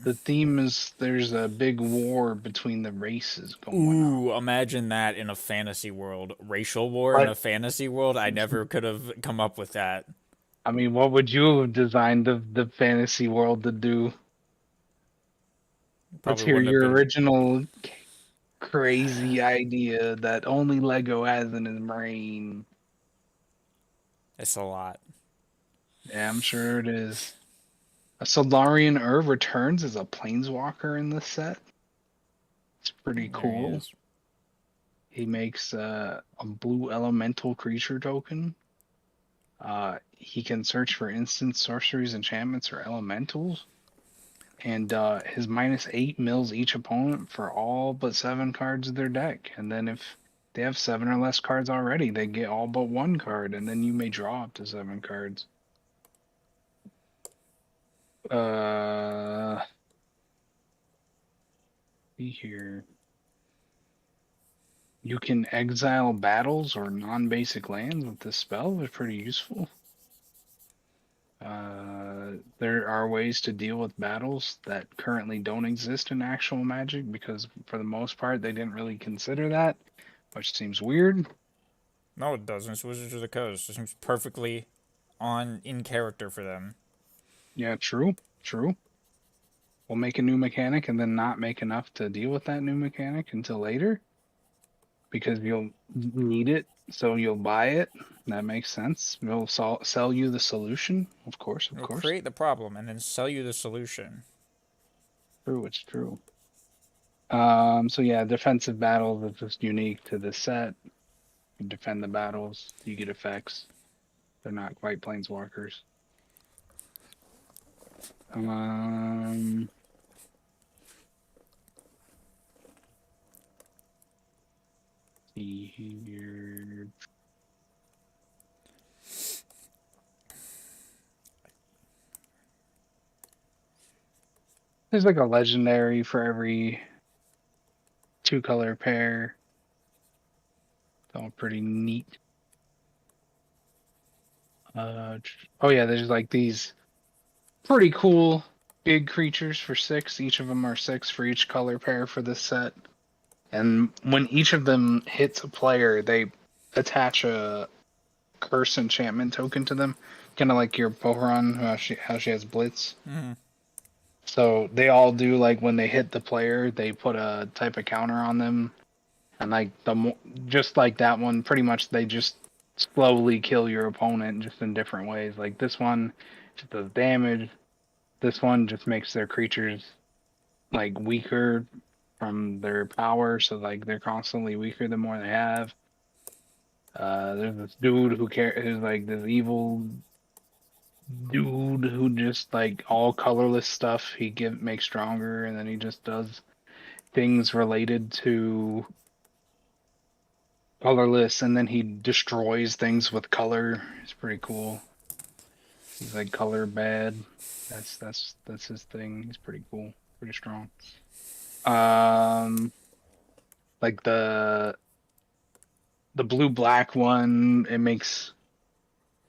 The theme is there's a big war between the races going on. Ooh, imagine that in a fantasy world. Racial war in a fantasy world? I never could have come up with that. I mean, what would you have designed the fantasy world to do? Let's Probably hear wouldn't have your been. original crazy idea that only Lego has in his brain. It's a lot. Yeah, I'm sure it is. A Solarian Herb returns as a planeswalker in this set. It's pretty There he cool. is. He makes a blue elemental creature token. He can search for instant sorceries, enchantments, or elementals. And his -8 mills each opponent for all but 7 cards of their deck. And then if they have 7 or less cards already, they get all but 1 card, and then you may draw up to 7 cards. See here. You can exile battles or non-basic lands with this spell. It's pretty useful. There are ways to deal with battles that currently don't exist in actual Magic because, for the most part, they didn't really consider that, which seems weird. No, it doesn't. It's Wizards of the Coast. It seems perfectly in character for them. Yeah, true. We'll make a new mechanic and then not make enough to deal with that new mechanic until later because you'll need it, so you'll buy it. That makes sense. We'll sell you the solution, of course. We'll create the problem and then sell you the solution. True, it's true. So yeah, defensive battles is just unique to this set. You defend the battles, you get effects. They're not quite planeswalkers. See here. There's like a legendary for every 2-color pair. It's all pretty neat. Oh yeah, there's like these pretty cool big creatures for 6. Each of them are 6 for each color pair for this set. And when each of them hits a player, they attach a curse enchantment token to them, kind of like your Poharon, how she has Blitz. Mm-hmm. So they all do, like when they hit the player, they put a type of counter on them, and like just like that one, pretty much they just slowly kill your opponent just in different ways. Like this one just does damage. This one just makes their creatures like weaker from their power, so like they're constantly weaker the more they have. There's this dude who's like this evil dude who just like all colorless stuff makes stronger, and then he just does things related to colorless, and then he destroys things with color. It's pretty cool. He's like color bad. That's his thing. He's pretty cool, pretty strong. Like the blue black one, it makes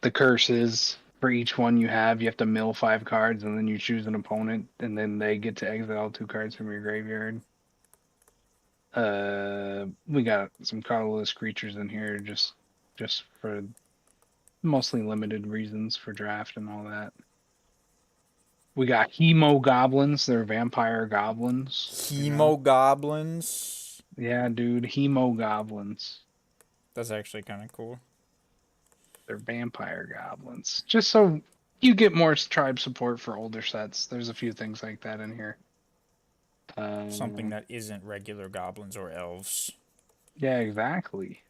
the curses for each one you have. You have to mill 5 cards, and then you choose an opponent, and then they get to exile 2 cards from your graveyard. We got some colorless creatures in here just for mostly limited reasons for draft and all that. We got Hemo Goblins. They're vampire goblins. Hemo goblins. Yeah, dude, Hemo Goblins. That's actually kind of cool. They're vampire goblins. Just so you get more tribe support for older sets. There's a few things like that in here. Something that isn't regular goblins or elves. Yeah, exactly.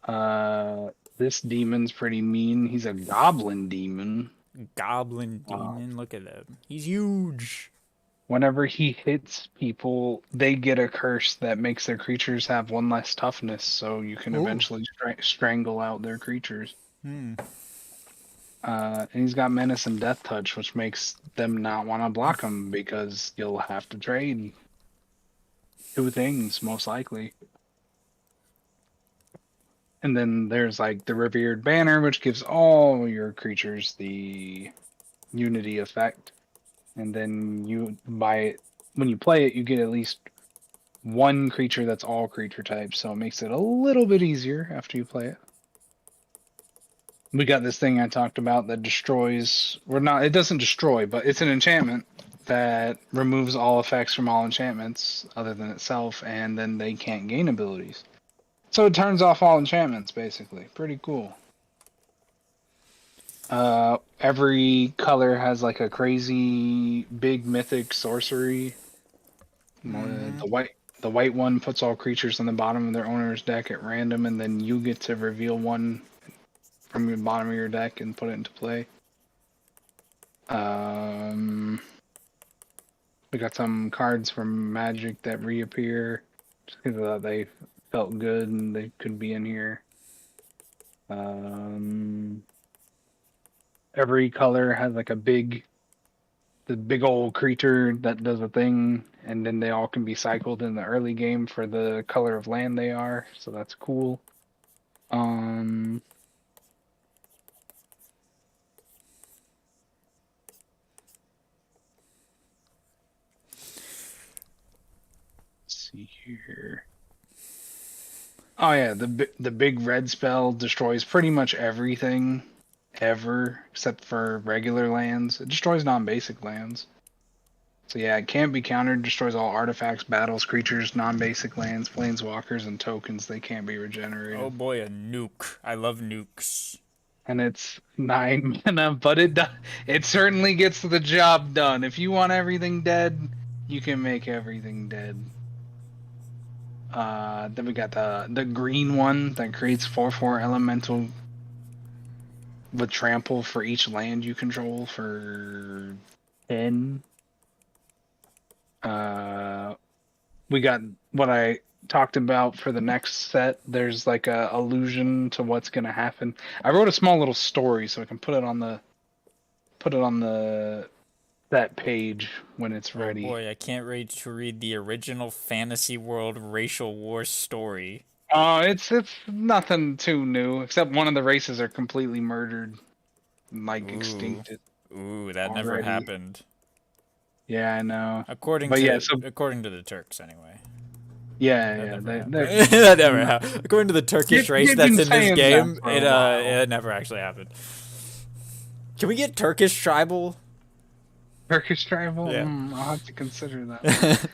This demon's pretty mean. He's a goblin demon. Goblin demon, look at him. He's huge. Whenever he hits people, they get a curse that makes their creatures have 1 less toughness, so you can eventually strangle out their creatures. And he's got Menace and Death Touch, which makes them not want to block him because you'll have to trade 2 things, most likely. And then there's like the Revered Banner, which gives all your creatures the Unity effect. And then when you play it, you get at least 1 creature that's all creature types, so it makes it a little bit easier after you play it. We got this thing I talked about that destroys, it doesn't destroy, but it's an enchantment that removes all effects from all enchantments other than itself, and then they can't gain abilities. So it turns off all enchantments, basically. Pretty cool. Every color has like a crazy big mythic sorcery. The white one puts all creatures on the bottom of their owner's deck at random, and then you get to reveal one from the bottom of your deck and put it into play. We got some cards from Magic that reappear just because they felt good and they could be in here. Every color has like the big old creature that does a thing, and then they all can be cycled in the early game for the color of land they are, so that's cool. Let's see here. Oh yeah, the big red spell destroys pretty much everything ever except for regular lands. It destroys non-basic lands. So yeah, it can't be countered. Destroys all artifacts, battles, creatures, non-basic lands, planeswalkers, and tokens. They can't be regenerated. Oh boy, a nuke. I love nukes. And it's 9 mana, but it certainly gets the job done. If you want everything dead, you can make everything dead. Then we got the green one that creates 4/4 elemental with trample for each land you control for 10. We got what I talked about for the next set. There's like a allusion to what's gonna happen. I wrote a small little story so I can put it on that page when it's ready. Oh boy, I can't wait to read the original Fantasy World Racial War story. It's nothing too new, except one of the races are completely murdered, like extincted. Ooh, that already. never happened. Yeah, I know. According to the Turks, anyway. Yeah, that never happened. According to the Turkish race that's in this game, it never actually happened. Can we get Turkish tribal? Turkish tribal? Yeah. I'll have to consider that.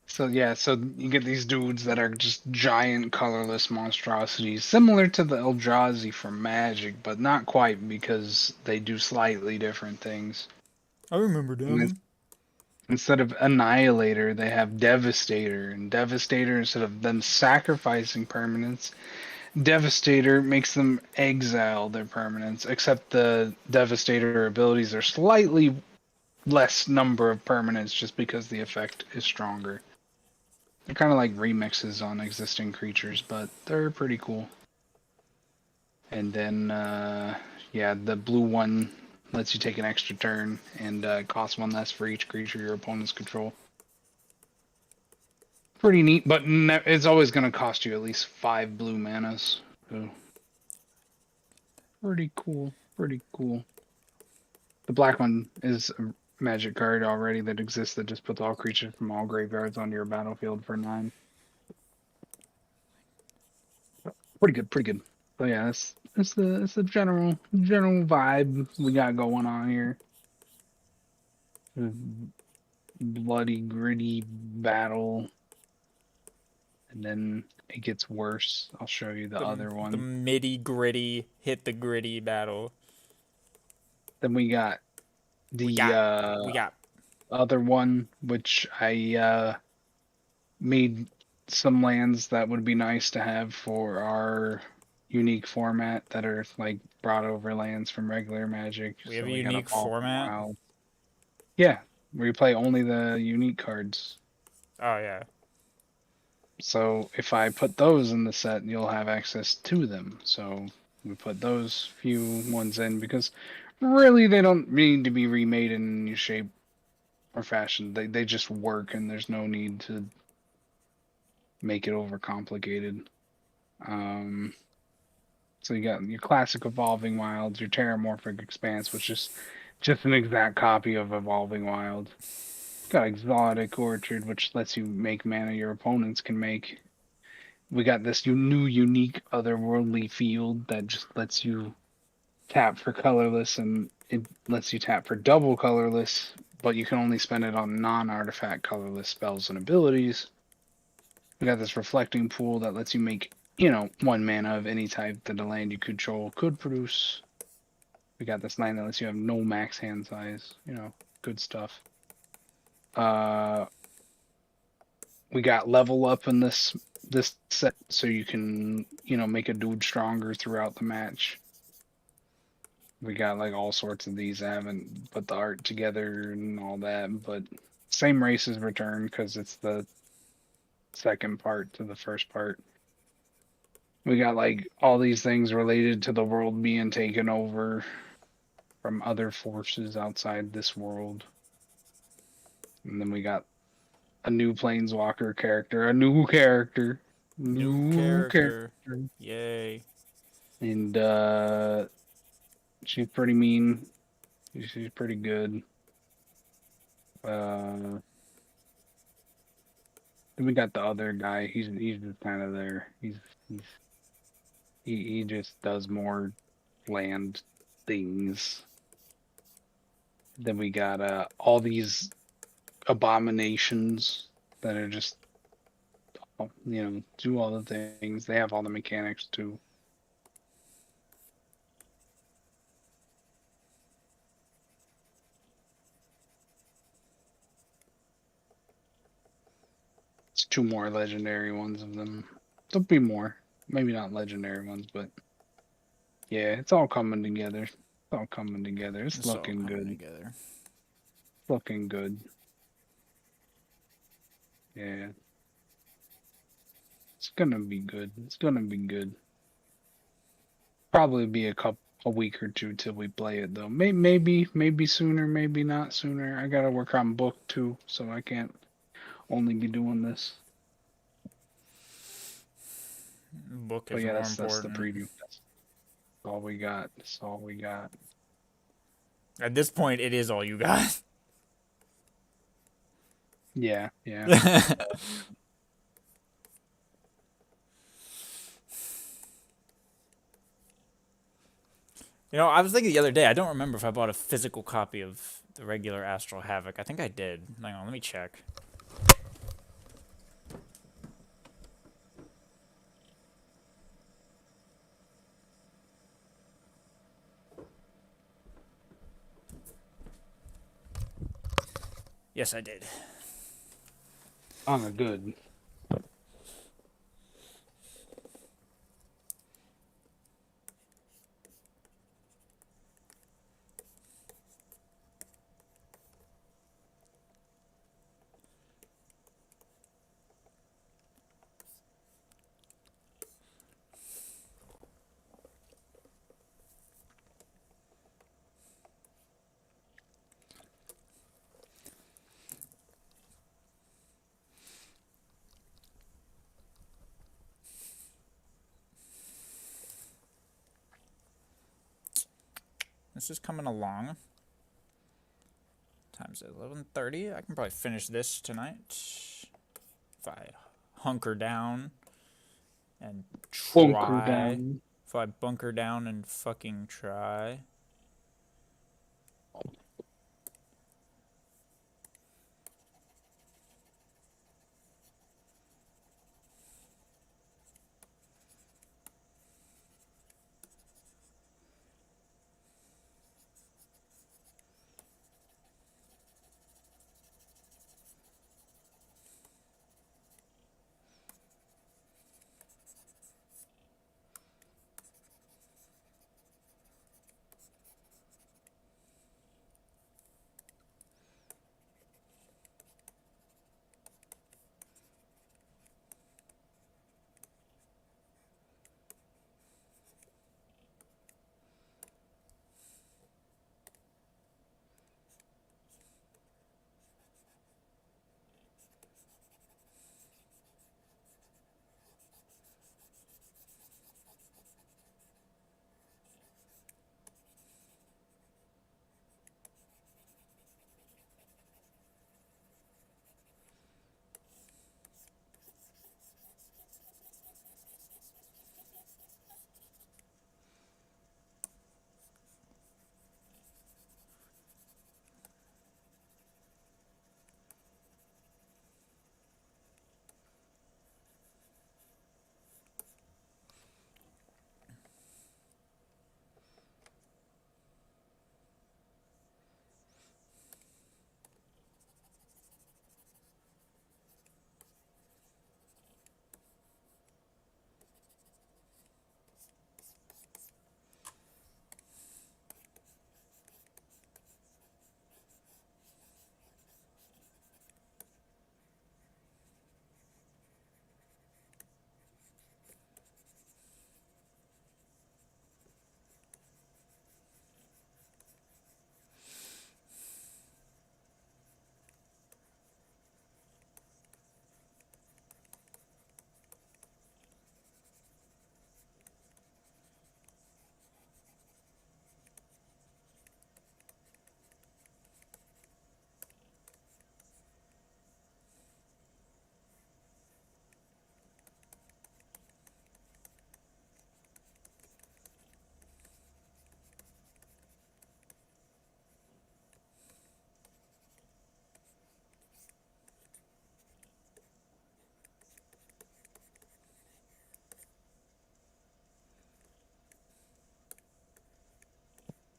So yeah, so you get these dudes that are just giant colorless monstrosities, similar to the Eldrazi from Magic, but not quite because they do slightly different things. I remember And them. instead of Annihilator, they have Devastator, and Devastator, instead of them sacrificing permanents, Devastator makes them exile their permanents, except the Devastator abilities are slightly less number of permanents just because the effect is stronger. They're kind of like remixes on existing creatures, but they're pretty cool. And then, yeah, the blue one lets you take an extra turn and costs one less for each creature your opponents control. Pretty neat, but it's always going to cost you at least 5 blue manas. So, pretty cool. Pretty cool. The black one is a magic card already that exists that just puts all creatures from all graveyards onto your battlefield for 9. Pretty good, pretty good. So yeah, that's the general vibe we got going on here. Bloody, gritty battle, and then it gets worse. I'll show you the other The one. midi gritty hit the gritty battle. Then we got We the got we got other one, which I made some lands that would be nice to have for our unique format that are like brought over lands from regular Magic. we have So a we got unique Evolving format. Wild. Yeah, where you play only the unique cards. Oh yeah. So if I put those in the set, you'll have access to them. So we put those few ones in because really they don't need to be remade in any shape or fashion. They just work and there's no need to make it overcomplicated. Um, so you got your classic Evolving Wilds, your Terramorphic Expanse, which is just an exact copy of Evolving Wild. Got Exotic Orchard, which lets you make mana your opponents can make. We got this new unique otherworldly field that just lets you tap for colorless, and it lets you tap for double colorless, but you can only spend it on non-artifact colorless spells and abilities. We got this reflecting pool that lets you make, 1 mana of any type that a land you control could produce. We got this land that lets you have no max hand size, good stuff. We got level up in this set so you can, make a dude stronger throughout the match. We got like all sorts of these. I haven't put the art together and all that, but same races return because it's the second part to the first part. We got like all these things related to the world being taken over from other forces outside this world. And then we got a new planeswalker character, a new character, New new character. character. Yay. And she's pretty mean. She's pretty good. Then we got the other guy. He's just kind of there. He's he just does more land things. Then we got all these abominations that are just do all the things. They have all the mechanics too. It's 2 more legendary ones of them. There'll be more. Maybe not legendary ones, but yeah, it's all coming together. It's all coming together. It's looking good. Together. Looking good. Yeah. It's gonna be good. It's gonna be good. Probably be a week or two till we play it though. Maybe sooner, maybe not sooner. I gotta work on book too, so I can't only be doing this. Book But is yeah, more that's important. the preview. That's all we got. That's all we got. At this point, it is all you got. Yeah, yeah. I was thinking the other day, I don't remember if I bought a physical copy of the regular Astral Havoc. I think I did. Hang on, let me check. Yes, I did. Oh, good. This is coming along. Time's 11:30. I can probably finish this tonight if I hunker down and Bunker try. down. If I bunker down and fucking try.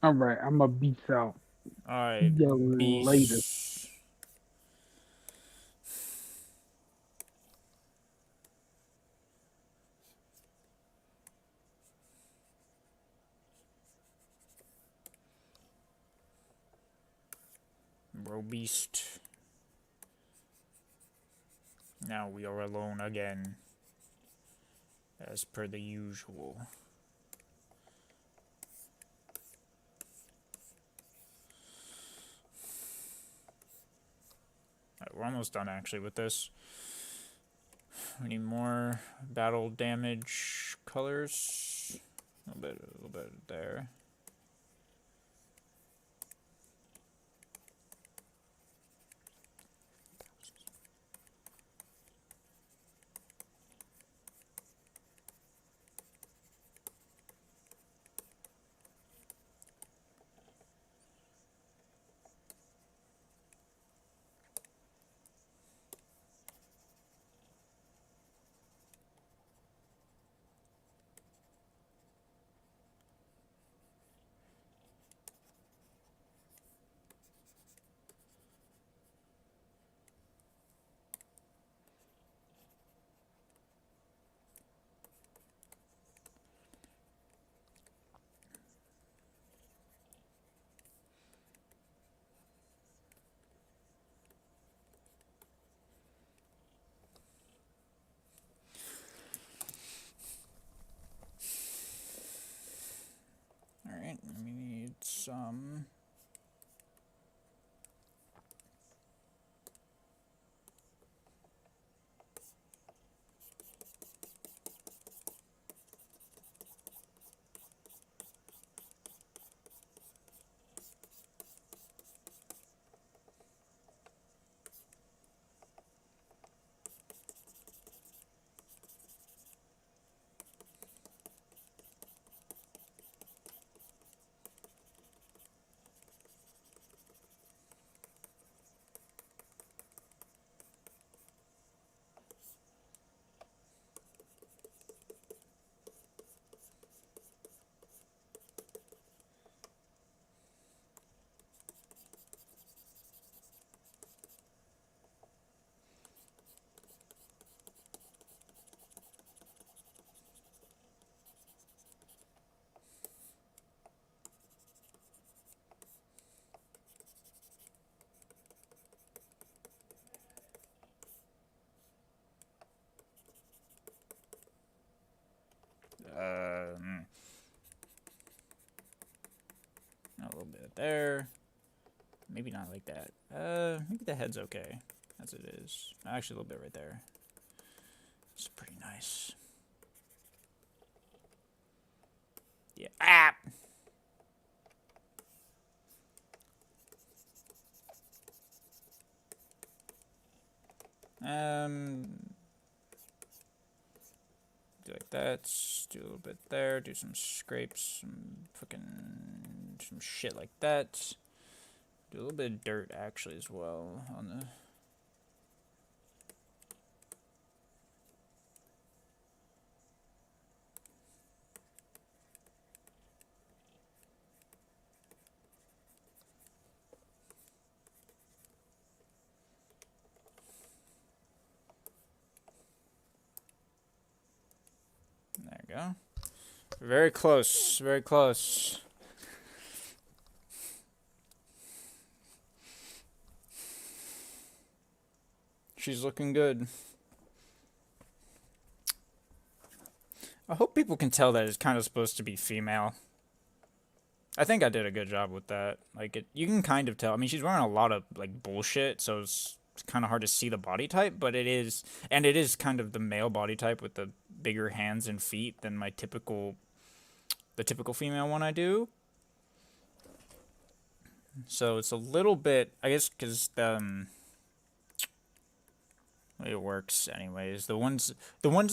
All right, I'm a beat out. Alright, See you later. beast. Bro beast. Now we are alone again. As per the usual. Alright, we're almost done actually with this. We need more battle damage colors. A little bit there. A little bit there. Maybe not like that. Maybe the head's okay, as it is. Actually, a little bit right there. It's pretty nice. Yeah. Ah! Do like that. Do a little bit there. Do some scrapes. Some shit like that. Do a little bit of dirt actually as well on the. There we go. Very close. Very close. She's looking good. I hope people can tell that it's kind of supposed to be female. I think I did a good job with that. Like, you can kind of tell. I mean, she's wearing a lot of, like, bullshit, so it's kind of hard to see the body type, but it is kind of the male body type with the bigger hands and feet than the typical female one I do. So it's a little bit, I guess, because it works anyways. The ones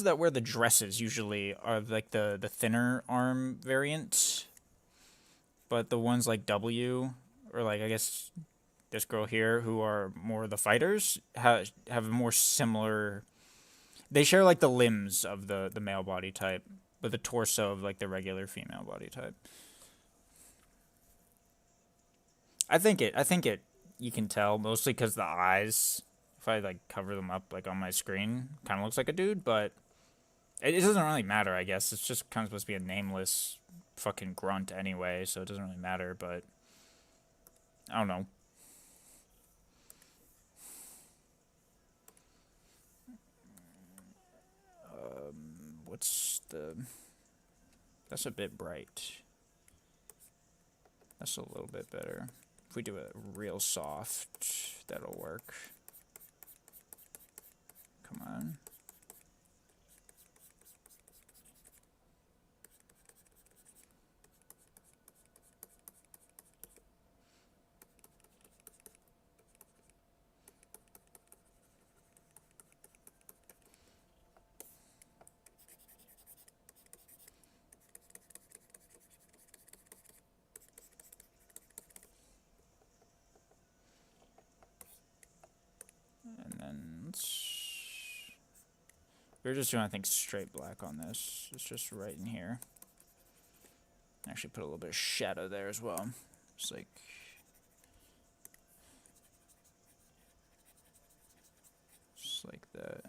that wear the dresses usually are like the thinner arm variant, but the ones like W, or like I guess this girl here, who are more the fighters, have more similar. They share like the limbs of the male body type, but the torso of like the regular female body type. I think it. You can tell mostly because the eyes. If I like cover them up like on my screen, kind of looks like a dude, but it doesn't really matter. I guess it's just kind of supposed to be a nameless fucking grunt anyway, so it doesn't really matter. But I don't know. What's the? That's a bit bright. That's a little bit better. If we do it real soft, that'll work. Come on. And then we're just doing, I think, straight black on this. It's just right in here. Actually put a little bit of shadow there as well. Just like that.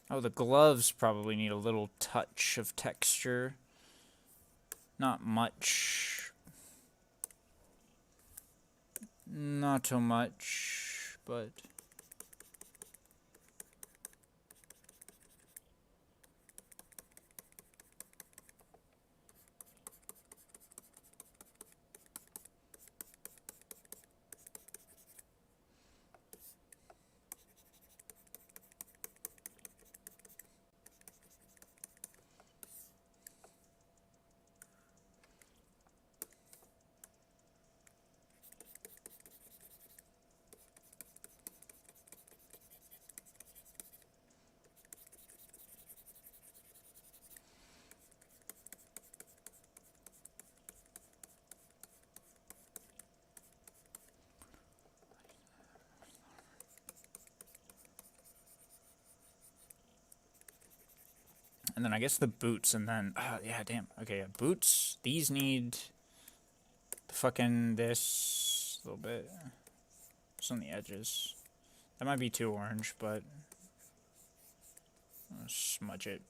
Oh, the gloves probably need a little touch of texture. Not much. Not too much, but And then I guess the boots, and then yeah, damn. Okay, yeah, boots. These need the fucking this a little bit. Just on the edges. That might be too orange, but I'll smudge it.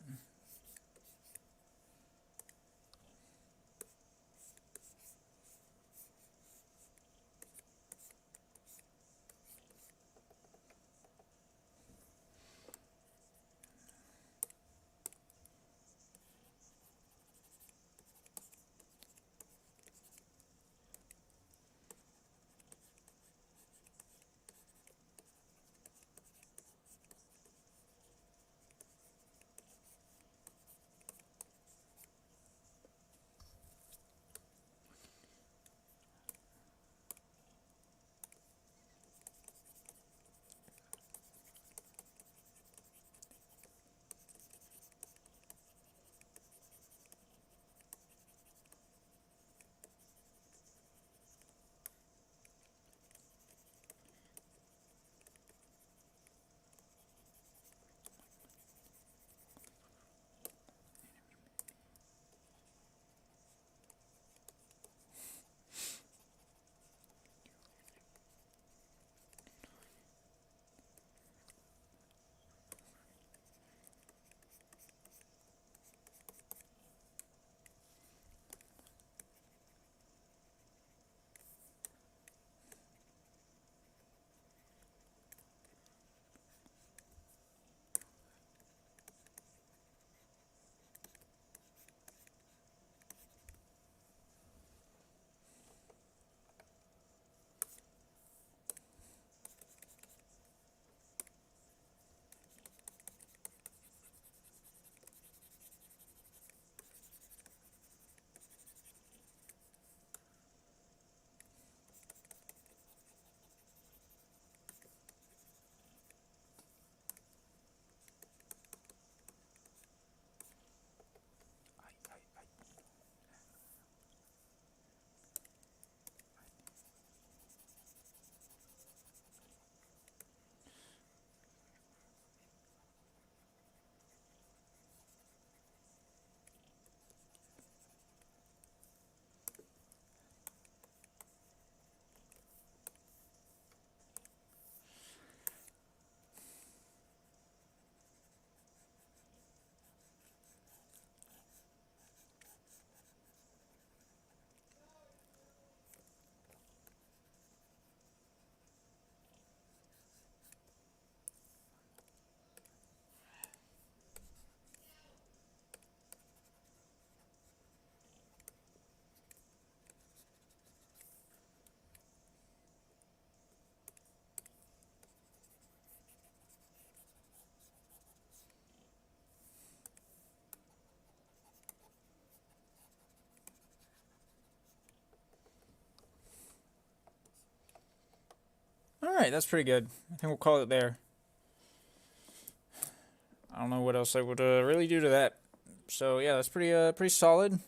Alright, that's pretty good. I think we'll call it there. I don't know what else I would really do to that. So yeah, that's pretty solid.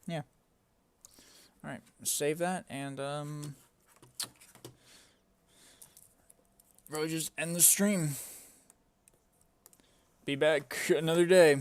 Yeah. Alright, save that and probably just end the stream. Be back another day.